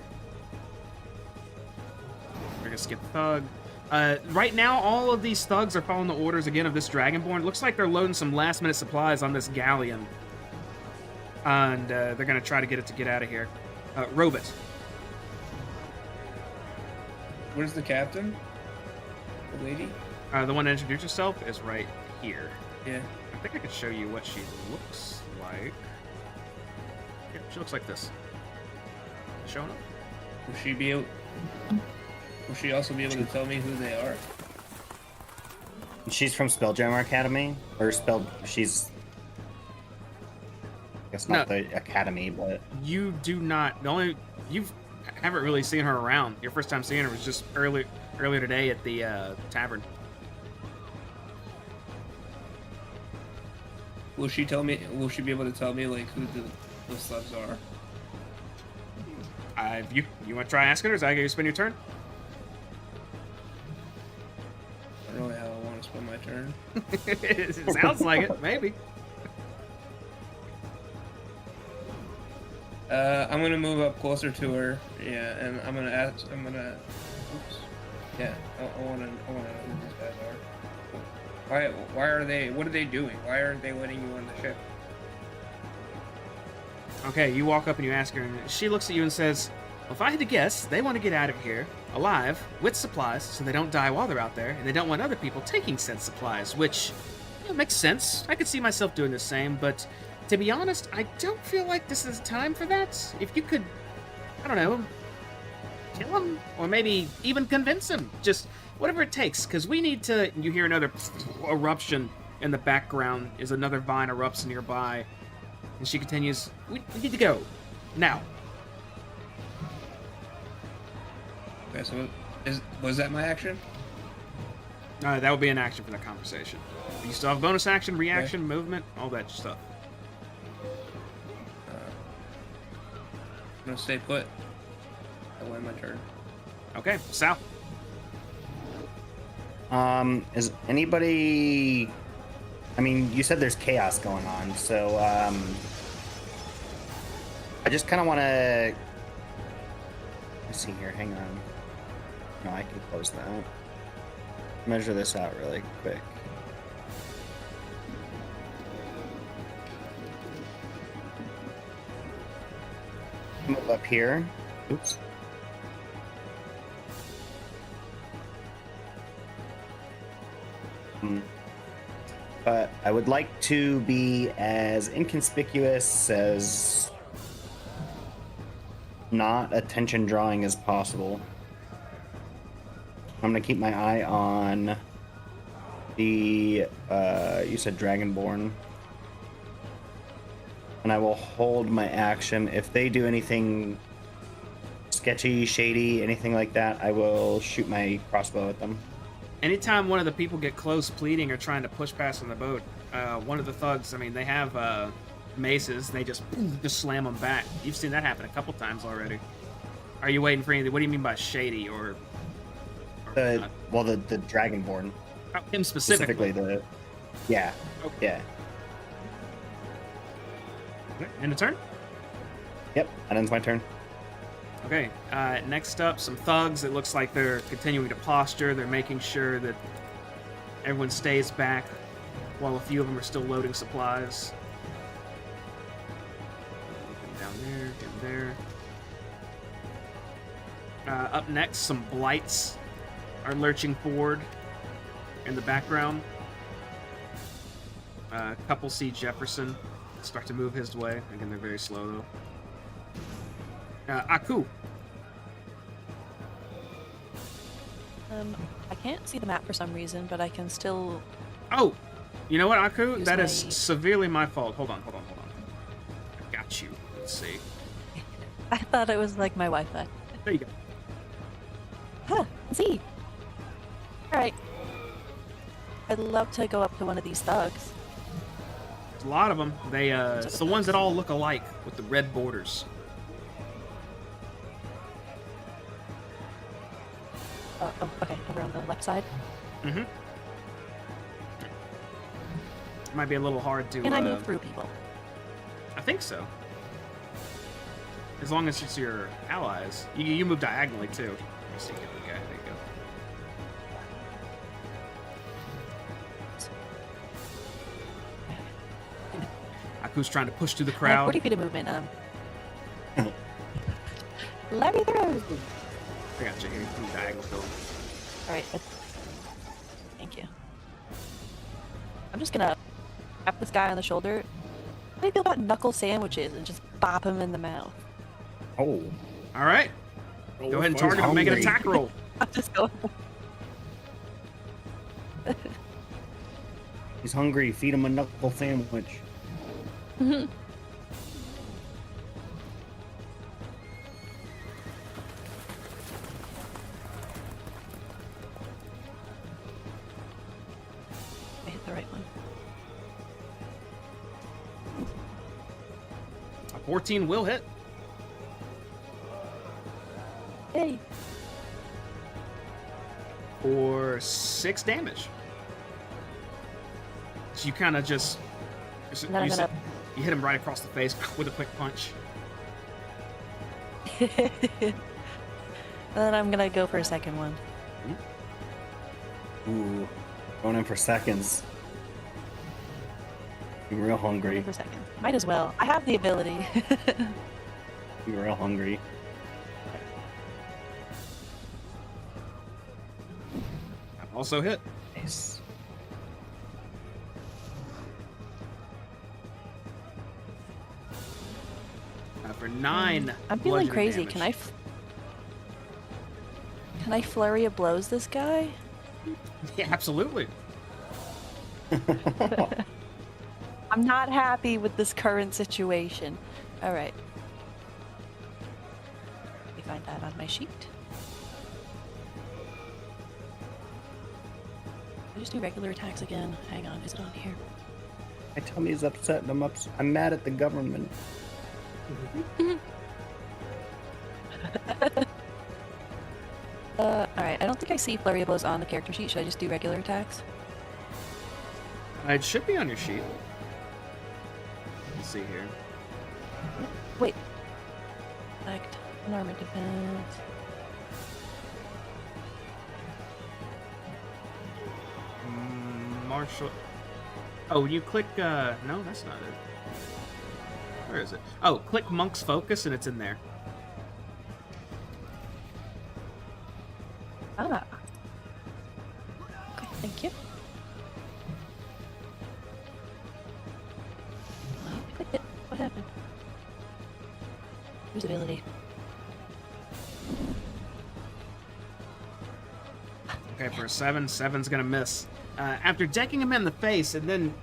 gonna skip thug. Right now, all of these thugs are following the orders again of this Dragonborn. It looks like they're loading some last-minute supplies on this galleon, and they're gonna try to get out of here. Robot. Where's the captain? The lady? The one that introduced herself is right here. Yeah. I think I could show you what she looks like. Yeah, she looks like this. Showing up. Will she also be able to tell me who they are? She's from SpellJammer Academy, or she's. I guess not No. the academy, but You do not. You haven't really seen her around. Your first time seeing her was just earlier today at the tavern. Will she tell me? Will she be able to tell me like who the slugs are? You want to try asking her? Is that how you spend your turn? I don't know how I want to spend my turn. It sounds like it. Maybe. I'm gonna move up closer to her. Yeah, and I'm gonna ask. Oops. Yeah, I wanna know who these guys are. Why are they? What are they doing? Why aren't they letting you on the ship? Okay, you walk up and you ask her, and she looks at you and says, well, if I had to guess, they want to get out of here alive with supplies so they don't die while they're out there, and they don't want other people taking said supplies, which makes sense. I could see myself doing the same, but to be honest, I don't feel like this is time for that. If you could, I don't know, kill him, or maybe even convince him, just whatever it takes, because we need to. You hear another eruption in the background as another vine erupts nearby. And she continues, we need to go. Now. Okay, so was that my action? That would be an action for that conversation. You still have bonus action, reaction, movement, all that stuff. I'm gonna stay put. I'll win my turn. Okay, Sal. Is anybody... I mean, you said there's chaos going on, so, I just kind of want to... Let's see here, hang on. No, I can close that. Measure this out really quick. Move up here. Oops. But I would like to be as inconspicuous as not attention drawing as possible. I'm gonna keep my eye on the you said Dragonborn. And I will hold my action. If they do anything sketchy, shady, anything like that, I will shoot my crossbow at them. Anytime one of the people get close pleading or trying to push past on the boat, one of the thugs, I mean, they have maces, they just slam them back. You've seen that happen a couple times already. Are you waiting for anything? What do you mean by shady or The Dragonborn. Oh, him specifically. Yeah. Okay. Yeah. Okay, end of turn? Yep, that ends my turn. Okay, next up, some thugs. It looks like they're continuing to posture. They're making sure that everyone stays back while a few of them are still loading supplies. Down there. Up next, some blights are lurching forward in the background. A couple see Jefferson start to move his way. Again, they're very slow though. Aku. I can't see the map for some reason, but I can still. Oh, you know what, Aku? Use That is my- severely my fault. Hold on. I got you. Let's see. I thought it was like my Wi-Fi. There you go. Huh, see. Alright. I'd love to go up to one of these thugs. There's a lot of them. It's the ones that all look alike with the red borders. Okay, over on the left side. Mm-hmm. Might be a little hard to. Can I move through people? I think so. As long as it's your allies. You move diagonally too. Let me see, get the guy. There you go. Aku's trying to push through the I have crowd. 40 feet of movement. Let me through. I got you here. Move diagonal to him. Alright. Thank you. I'm just gonna tap this guy on the shoulder. How do you feel about knuckle sandwiches and just bop him in the mouth? Oh. All right. Roll Go ahead and fire. target him. Make an hungry. attack roll. I'm just going. He's hungry. Feed him a knuckle sandwich. I hit the right one. A 14 will hit. Yay! For 6 damage. So you kind of just And then I'm gonna. you hit him right across the face with a quick punch. And then I'm gonna go for a second one. Ooh. Going in for seconds. Be real hungry. For a second. Might as well. I have the ability. Be real hungry. Also hit. Nice. For 9. I'm feeling bludgeoning crazy. damage. Can I flurry of blows this guy? Yeah, absolutely. I'm not happy with this current situation. All right. Let me find that on my sheet. I just do regular attacks again. Hang on, is it on here? My tummy's upset and I'm mad at the government. Alright, I don't think I see flurry of blows on the character sheet. Should I just do regular attacks? It should be on your sheet. Let's see here. Wait. Select unarmored defense. Martial. Oh, you click. No, that's not it. Where is it? Oh, click Monk's Focus, and it's in there. Ah. Okay, thank you. Oh, I clicked it. What happened? Usability. Okay, for a 7, 7's gonna miss. After decking him in the face and then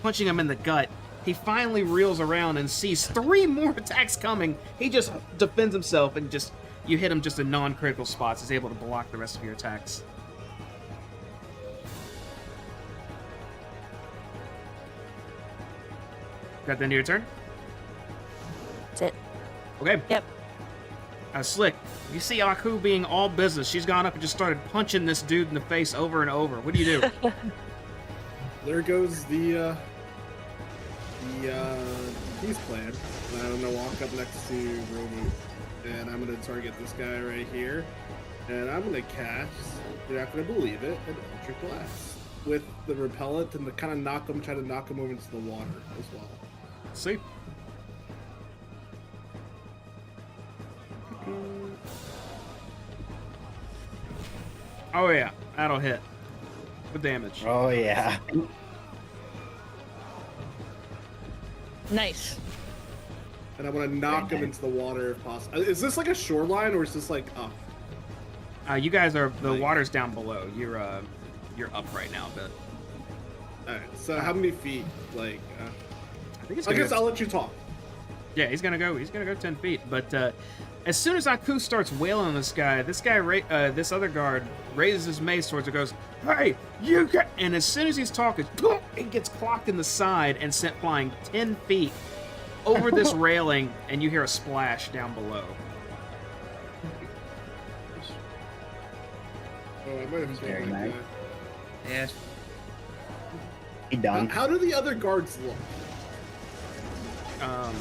punching him in the gut, he finally reels around and sees 3 more attacks coming. He just defends himself and just you hit him just in non-critical spots. He's able to block the rest of your attacks. Got the end of your turn? That's it. Okay. Yep. Slick, you see Aku being all business. She's gone up and just started punching this dude in the face over and over. What do you do? There goes the peace plan. I'm gonna walk up next to Romu, and I'm gonna target this guy right here, and I'm gonna cast. You're not gonna believe it, an Electric Blast with the repellent and to kind of try to knock him over into the water as well. See? Oh yeah, that'll hit. With damage. Oh yeah. Nice. And I want to knock him into the water if possible. Is this like a shoreline or is this like up? You guys are the water's down below. You're up right now a bit. Alright, so how many feet? Like, I think it's I gonna guess go, I'll let you talk. yeah, he's gonna go 10 feet. But as soon as Aku starts wailing on this guy, this other guard raises his mace towards her, goes, "Hey, you get!" And as soon as he's talking, it gets clocked in the side and sent flying 10 feet over this railing, and you hear a splash down below. Oh, I might have Very like nice. that. Yeah. He done. How do the other guards look? Um,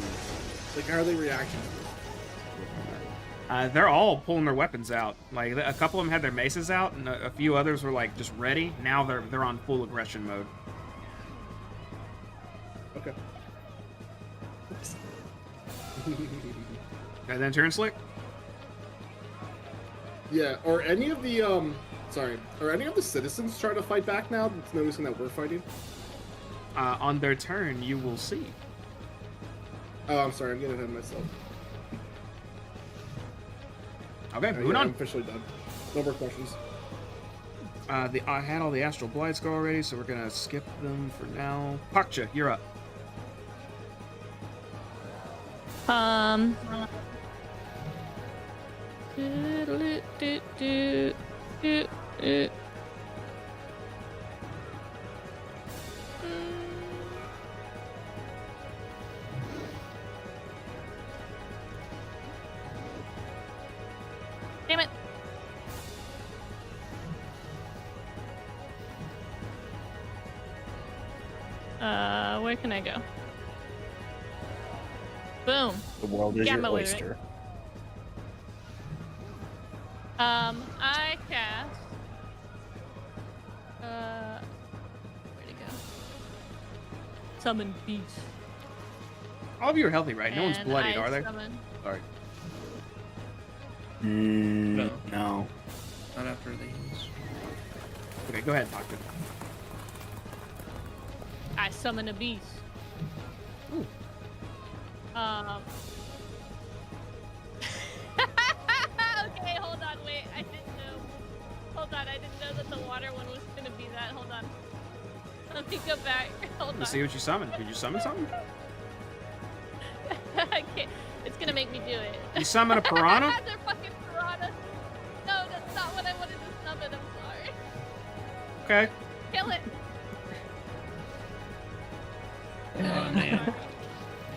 Like, how are they reacting to this? they're all pulling their weapons out. Like a couple of them had their maces out, and a few others were like just ready. Now they're on full aggression mode. Okay. And then turn Slick. Yeah, are any of the are any of the citizens trying to fight back now? That's noticing that we're fighting. On their turn, you will see. Oh, I'm sorry, I'm getting ahead of myself. Okay, moving Yeah, on. I'm officially done. No more questions. I had all the Astral Blights go already, so we're gonna skip them for now. Pakcha, you're up. Damn it. Where can I go? Boom. The world is Yeah, your my way, right? oyster. I cast. Where'd it go? Summon Beast. All of you are healthy, right? No one's And bloodied, I are they? summon- Sorry. No. Not after these. Okay, go ahead, Pakcha. I summon a beast. Ooh. Okay, hold on, wait. I didn't know. Hold on, I didn't know that the water one was gonna be that. Hold on. Let me go back. Hold on. Let's see what you summoned. Did you summon something? I can't. It's gonna make me do it. You summon a piranha? They're fucking piranhas. No, that's not what I wanted to summon. I'm sorry. Okay. Kill it. Oh man.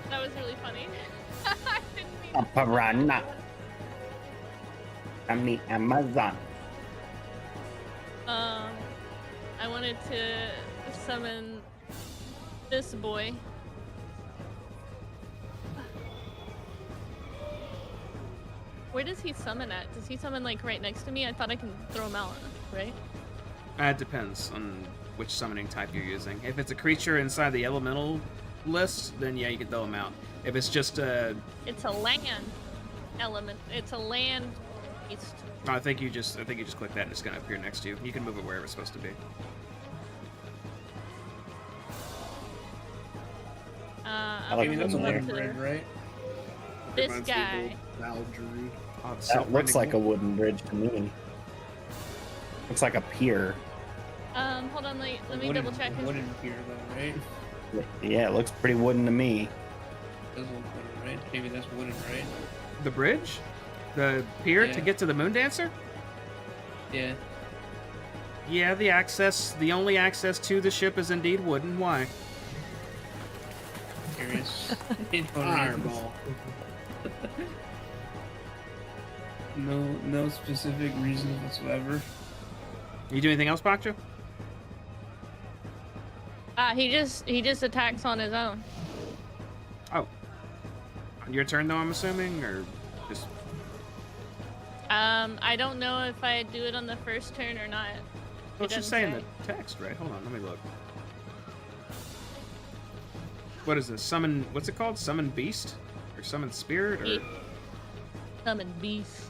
That was really funny. I didn't mean A to- piranha. I'm the Amazon. I wanted to summon this boy. Where does he summon at? Does he summon like right next to me? I thought I can throw him out, right? It depends on which summoning type you're using. If it's a creature inside the elemental list, then yeah, you can throw them out. If it's just It's a land element. It's a land beast. I think you just click that and it's gonna appear next to you. You can move it wherever it's supposed to be. I like I mean, that's a Wooden wooden to bridge, right? this Reminds me of guy. old Val Druid. Oh, it's That looks self-rending like a wolf. wooden bridge to me. Looks like a pier. Hold on, let me Wooden- double check. Wooden pier, though, right? Yeah, it looks pretty wooden to me. Doesn't look wooden, right? Maybe that's wooden, right? The bridge, the pier to Yeah. get to the Moon Dancer. Yeah. Yeah, the only access to the ship is indeed wooden. Why? Curious. Fireball. No specific reason whatsoever. You do anything else, Pacho? He just attacks on his own. Oh, on your turn though, I'm assuming, or just I don't know if I do it on the first turn or not. well, it's just doesn't saying the text, right? Hold on, let me look. What is this? Summon? What's it called? Summon beast or summon spirit or Ye- Summon beast.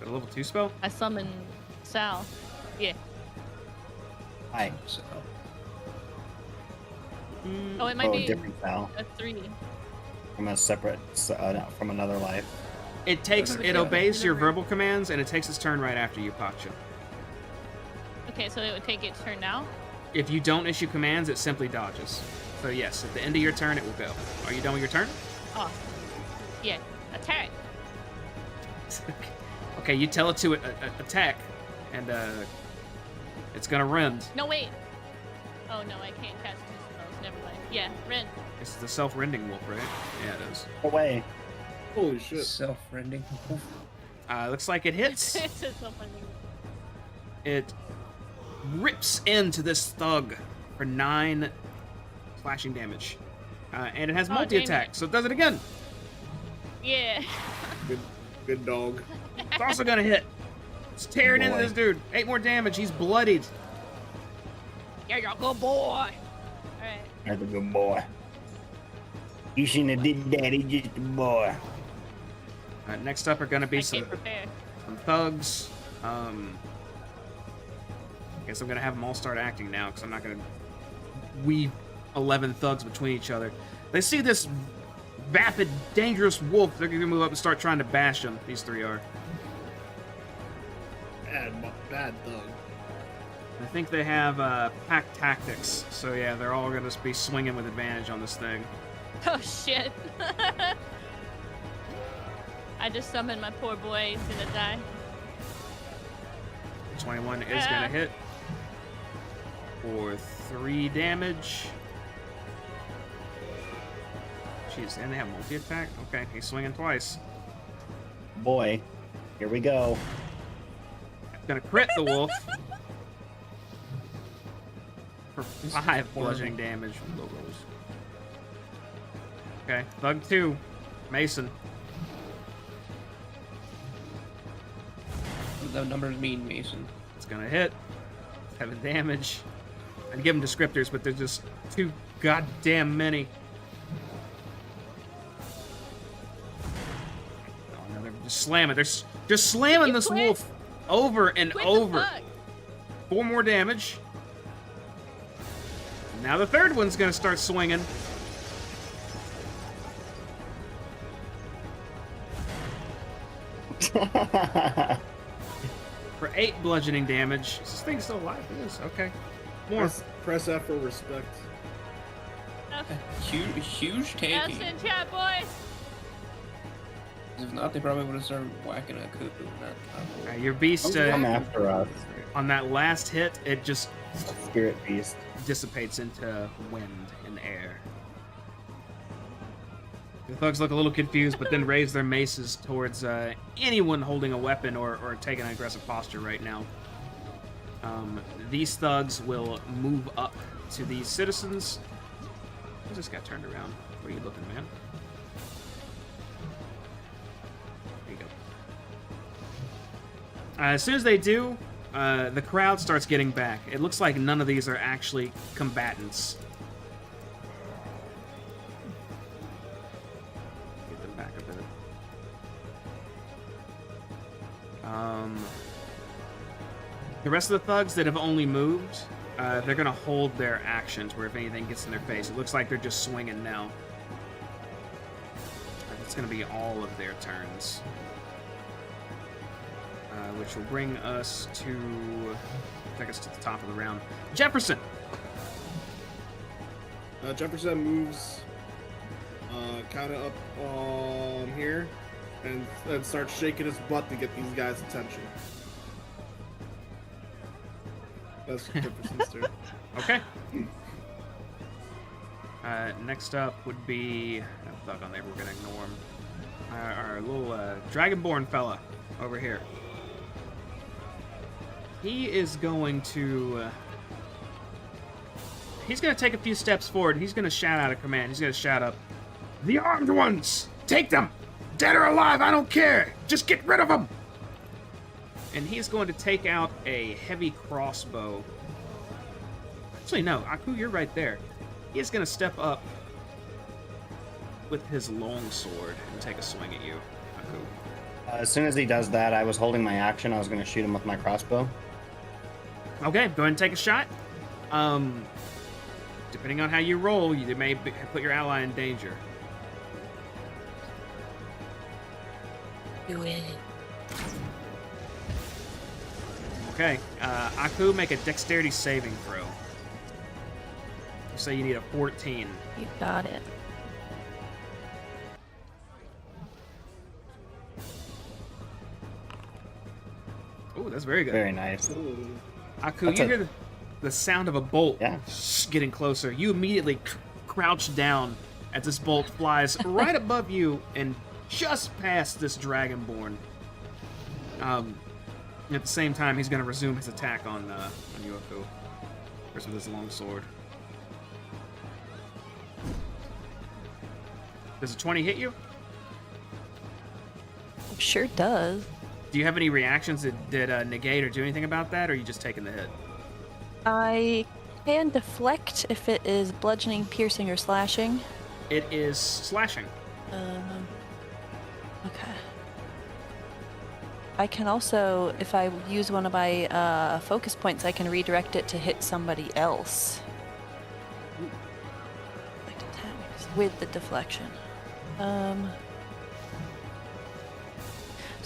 a level 2 spell? I summon Sal. Yeah. Hi. So, Oh, it might Oh, be different Sal. a 3. From a separate, no, from another life. It takes, Another it spell. obeys your verbal commands, and it takes its turn right after you, Pacho. Okay, so it would take its turn now. If you don't issue commands, it simply dodges. So yes, at the end of your turn, it will go. Are you done with your turn? Oh. Yeah. Attack. Okay, you tell it to attack, and it's gonna rend. No, wait. Oh no, I can't cast 2 spells. Never mind. Yeah, rend. It's the self-rending wolf, right? Yeah, it is. Away. Holy shit. self-rending. Looks like it hits. It's a self-rending. It rips into this thug for 9 slashing damage. And it has Oh, multi-attack, dang it. so it does it again. Yeah. Good dog. It's also gonna hit. It's tearing into Boy. this dude. 8 more damage. He's bloodied. Yeah, you're a good boy. All right. That's a good boy. You shouldn't have did that. He's just a boy. Next up are gonna be I some can't prepare. thugs. Guess I'm gonna have them all start acting now, because I'm not gonna weave 11 thugs between each other. They see this vapid, dangerous wolf. They're gonna move up and start trying to bash him. These 3 are. Bad thug. I think they have pack tactics. So yeah, they're all gonna be swinging with advantage on this thing. Oh shit. I just summoned my poor boy. He's gonna die. 21 is gonna hit for 3 damage. Jeez, and they have multi-attack? Okay, he's swinging twice. Boy. Here we go. Gonna crit the wolf for 5 bludgeoning damage. Low rolls. Okay, Thug 2, Mason. The numbers mean Mason. It's gonna hit. 7 damage. I'd give them descriptors, but they're just too goddamn many. Oh, no, they're just slamming. They're just slamming You this quit. wolf over and Quit over. the fuck. 4 more damage. Now the third one's gonna start swinging. For 8 bludgeoning damage. Is this thing still alive? It is. Okay. More. Press F for respect. Huge Yes, tanky. in chat, boys. If not, they probably would have started whacking a coup in that time. Your beast, Come after us. on that last hit, it just Spirit Beast. dissipates into wind and air. The thugs look a little confused, but then raise their maces towards anyone holding a weapon or taking an aggressive posture right now. These thugs will move up to these citizens. I just got turned around. Where are you looking, man? There you go. As soon as they do, the crowd starts getting back. It looks like none of these are actually combatants. Get them back a bit. The rest of the thugs that have only moved, they're gonna hold their actions where if anything gets in their face. It looks like they're just swinging now. It's gonna be all of their turns. Which will bring us to... take us to the top of the round. Jefferson! Jefferson moves kind of up here and starts shaking his butt to get these guys' attention. That's Jefferson's turn. Okay. Next up would be... a thug on there, we're gonna ignore him. Our little Dragonborn fella over here. He is going to... he's going to take a few steps forward. He's going to shout out a command. He's going to shout up, "The armed ones! Take them! Dead or alive, I don't care! Just get rid of them!" And he's going to take out a heavy crossbow. Actually, no. Aku, you're right there. He is going to step up with his longsword and take a swing at you, Aku. As soon as he does that, I was holding my action. I was going to shoot him with my crossbow. Okay, go ahead and take a shot. Depending on how you roll, you may put your ally in danger. Do it. Okay, Aku, make a dexterity saving throw. So you need a 14. You got it. Oh, that's very good. Very nice. Aku, That's you a- hear the sound of a bolt Yeah. getting closer. You immediately crouch down as this bolt flies right above you and just past this Dragonborn. At the same time, he's going to resume his attack on you, Aku. First with his long sword. Does a 20 hit you? Sure does. Do you have any reactions that negate or do anything about that, or are you just taking the hit? I can deflect if it is bludgeoning, piercing, or slashing. It is slashing. Okay. I can also, if I use one of my focus points, I can redirect it to hit somebody else. Like attacks with the deflection. So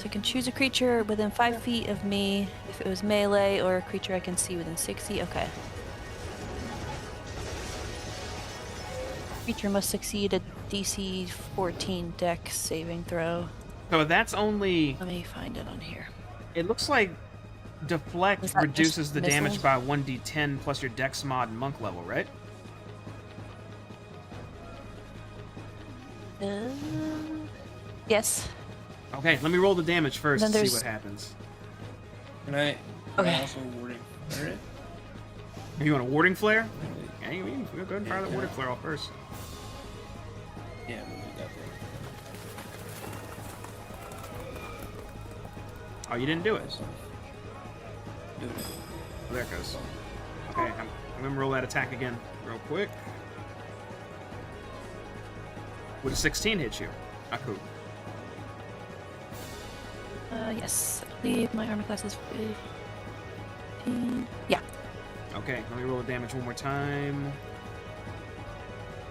I can choose a creature within 5 feet of me if it was melee, or a creature I can see within 60. Okay. Creature must succeed a DC 14 Dex saving throw. So that's only... Let me find it on here. It looks like deflect Was that reduces just the damage missile? by 1d10 plus your dex mod and monk level, right? Yes. Okay, let me roll the damage first Then to see there's- what happens. Can I Okay. also wording flare it? You want a warding flare? Yeah, you can go ahead and fire that warding flare off first. Yeah, we'll do that then. Oh, you didn't do it. So, do it. Oh, there it goes. Okay, I'm gonna roll that attack again real quick. Would a 16 hit you? Aku. Yes. I believe my armor class is 15. Yeah. Okay, let me roll the damage one more time.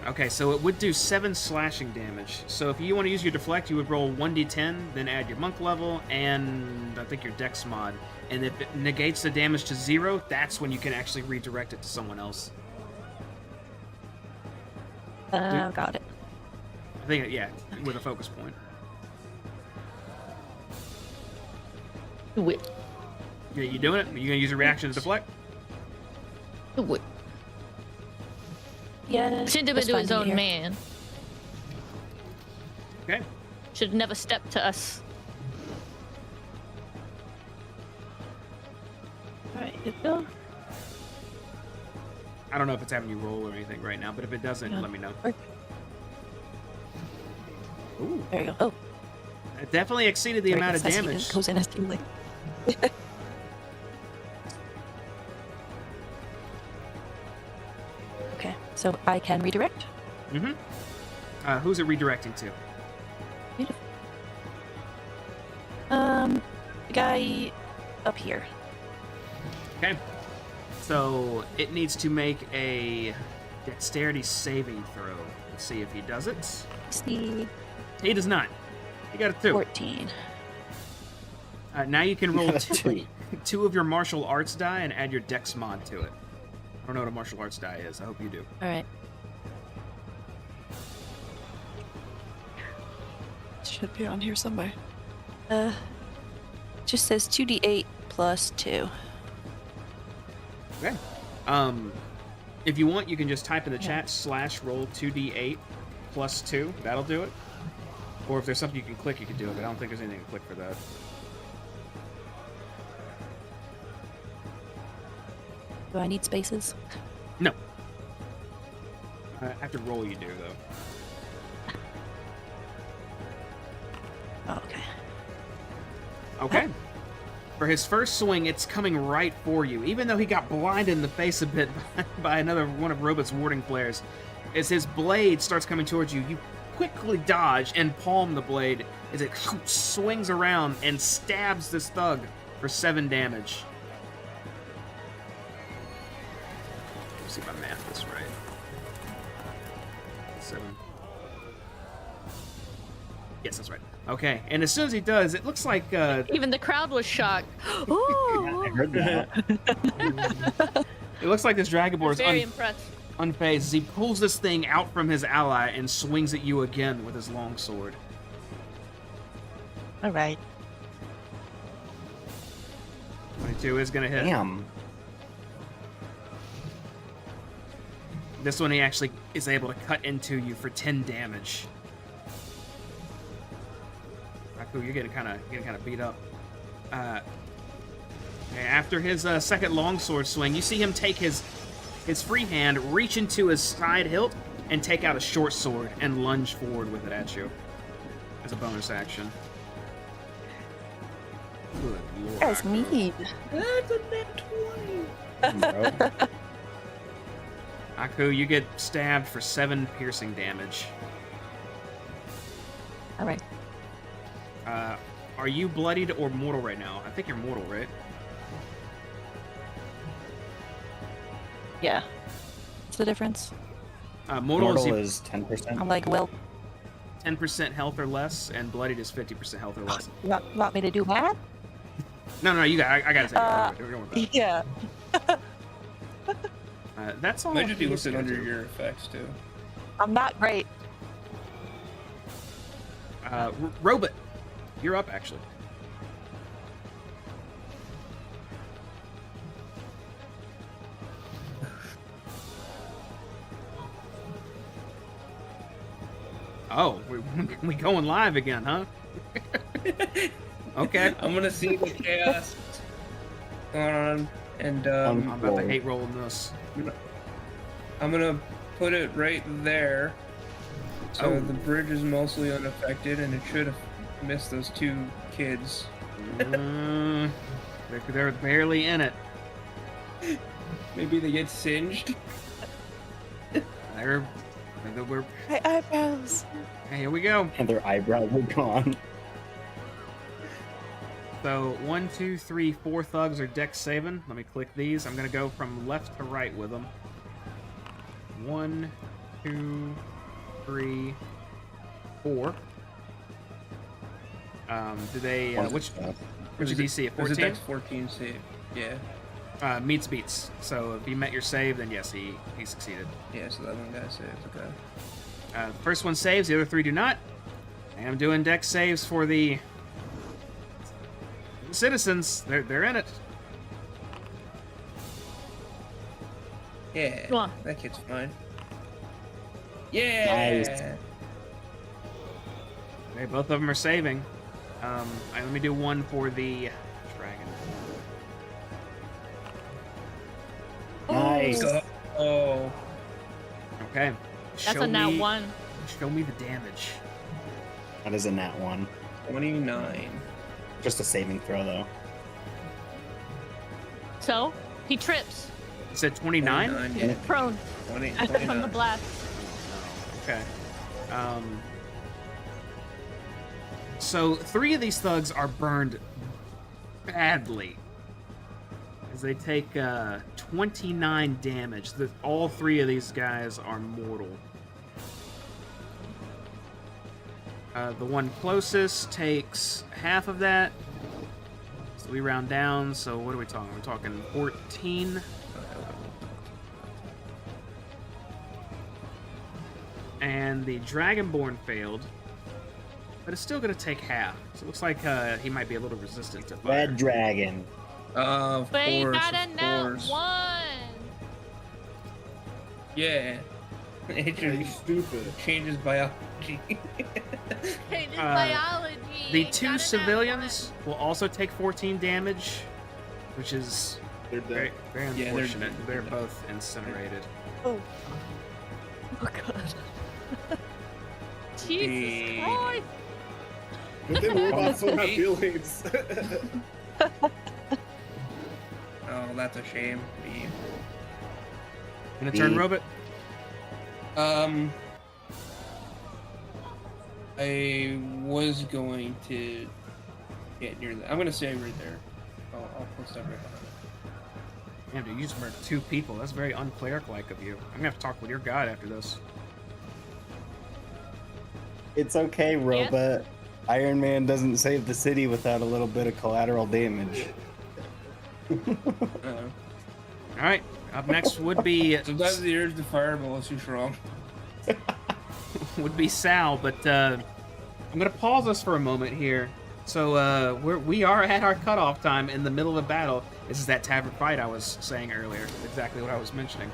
Okay, so it would do 7 slashing damage. So if you want to use your deflect, you would roll 1d10, then add your monk level, and I think your dex mod. And if it negates the damage to 0, that's when you can actually redirect it to someone else. Got it. I think, yeah, with a focus point. Whip. Yeah, you doing it? Are you gonna use a reaction to deflect? Whip. Yeah. Should have been that's to fine his to own hear. man. Okay. Should have never stepped to us. Alright, good go. I don't know if it's having you roll or anything right now, but if it doesn't, Yeah. let me know. Or- Ooh, There you go. Oh, it definitely exceeded the sorry, amount of necessity damage. goes in as healing. Okay, so I can redirect. Mm-hmm. Who's it redirecting to? Beautiful. The guy up here. Okay. So it needs to make a dexterity saving throw. Let's see if he does it. See, He does not. He got a 2. 14. Now you can roll got a 2. two of your martial arts die and add your dex mod to it. I don't know what a martial arts die is. I hope you do. All right. Should be on here somewhere. Just says 2d8 plus 2. Okay. If you want, you can just type in the chat /roll 2d8 plus 2. That'll do it. Or if there's something you can click, you can do it. But I don't think there's anything to click for that. Do I need spaces? No. After roll, you do though. Oh, okay. Okay. For his first swing, it's coming right for you. Even though he got blinded in the face a bit by another one of Robot's warding flares, as his blade starts coming towards you, you quickly dodge and palm the blade as it swings around and stabs this thug for 7 damage. Let's see if I math this right. 7. Yes, that's right. Okay, and as soon as he does, it looks like Even the crowd was shocked. I Oh, heard that. it looks like this Dragonborn is very impressed. unfazed as he pulls this thing out from his ally and swings at you again with his long sword. All right. 22 is gonna hit. Damn. This one he actually is able to cut into you for 10 damage. Raku, you're getting kind of beat up. Okay, after his second longsword swing, you see him take his free hand, reach into his side hilt, and take out a short sword and lunge forward with it at you as a bonus action. Good lord. That's Raku. mean. That's a net 20. Bro. Aku, you get stabbed for 7 piercing damage. All right. Are you bloodied or mortal right now? I think you're mortal, right? Yeah. What's the difference? Mortal, Mortal is is 10%. I'm like, well, 10% health or less, and bloodied is 50% health or less. you want me to do math? No, you got. I gotta say, we're going with that. Yeah. That's all. Might just be he's listed gonna under do. your effects too. I'm not great. Robot, you're up actually. Oh, we going live again, huh? Okay. I'm gonna see the chaos going on, and I'm about to hate rolling this. I'm gonna put it right there. So Oh. the bridge is mostly unaffected, and it should have missed those 2 kids. They're barely in it. Maybe they get singed. We're My eyebrows. here we go. And their eyebrows are gone. So 1, 2, 3, 4 thugs are dex saving. Let me click these. I'm gonna go from left to right with them. 1, 2, 3, 4. Do they? Which DC? A There's a 14? Dex 14 save. Yeah. Meets beats. So if you met your save, then yes, he succeeded. Yeah, so that one guy saves. Okay. First one saves, the other 3 do not. And I'm doing dex saves for the citizens. They're in it. Yeah. Come on. That kid's fine. Yeah. Nice. Okay, both of them are saving. Let me do one for the dragon. Nice. Oh. Okay. That's a nat 1. Show me the damage. That is a nat 1. 29. Just a saving throw, though. So, he trips. You said 29? 29, yeah. Prone. 20, From the 29. blast. Okay. So 3 of these thugs are burned badly, as they take 29 damage. All 3 of these guys are mortal. The one closest takes half of that. So we round down. So what are we talking? We're talking 14. And the Dragonborn failed, but it's still going to take half. So it looks like he might be a little resistant to fire. Red dragon. Of But he course, got a of nat course. 1. Yeah. It Yeah, you just stupid. changes biology. Hey, this Uh, biology. The got 2 a nat civilians will also take 14 damage, which is They're dead. very, very Yeah, they're- unfortunate. They're both incinerated. Oh. Oh god. 1. Jesus Christ. Good thing robots don't have feelings. Oh, that's a shame. Gonna turn robot? I was going to get near that. I'm gonna stay right there. I'll post that right behind. Damn, dude, you just murdered 2 people. That's very uncleric-like of you. I'm gonna have to talk with your god after this. It's okay, robot. Iron Man doesn't save the city without a little bit of collateral damage. Uh-oh. All right, up next would be Sometimes the urge to fireball is too strong. Sal, but I'm gonna pause us for a moment here. So we are at our cutoff time in the middle of a battle. This is that tavern fight I was saying earlier. Exactly what I was mentioning.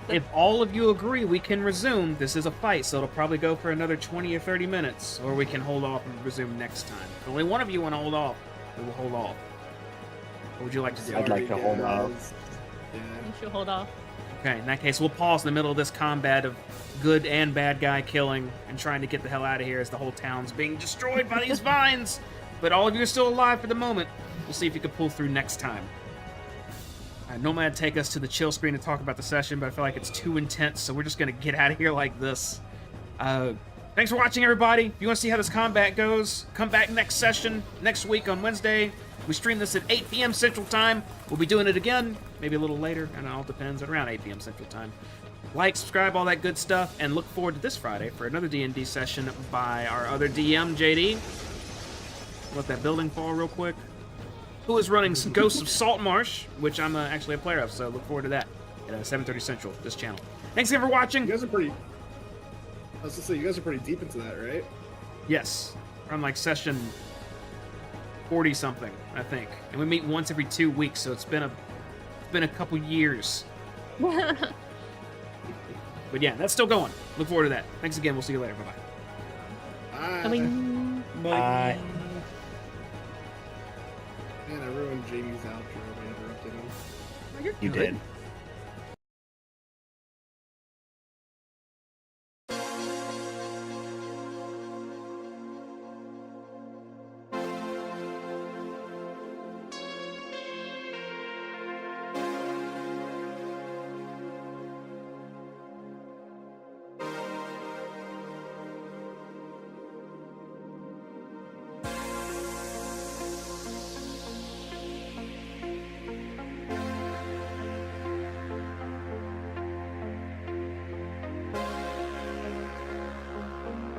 If all of you agree, we can resume. This is a fight, so it'll probably go for another 20 or 30 minutes, or we can hold off and resume next time. If only one of you want to hold off, we will hold off. What would you like to do? I'd like to hold off. Yeah. You should hold off. Okay, in that case, we'll pause in the middle of this combat of good and bad guy killing and trying to get the hell out of here as the whole town's being destroyed by these vines. But all of you are still alive for the moment. We'll see if you can pull through next time. Normally I'd take us to the chill screen to talk about the session, but I feel like it's too intense, so we're just going to get out of here like this. Thanks for watching, everybody. If you want to see how this combat goes, come back next session, next week on Wednesday. We stream this at 8 p.m. Central Time. We'll be doing it again, maybe a little later, and it all depends, at around 8 p.m. Central Time. Like, subscribe, all that good stuff, and look forward to this Friday for another D&D session by our other DM, JD. Let that building fall real quick. Who is running some Ghosts of Saltmarsh, which I'm actually a player of, so look forward to that at 7:30 Central, this channel. Thanks again for watching. You guys are pretty. I was gonna say you guys are pretty deep into that, right? Yes, we're on like session 40 something, I think, and we meet once every 2 weeks, so it's been a couple years. But yeah, that's still going. Look forward to that. Thanks again. We'll see you later. Bye bye. Bye. Bye. Man, I ruined Jamie's outro by interrupting him. You did.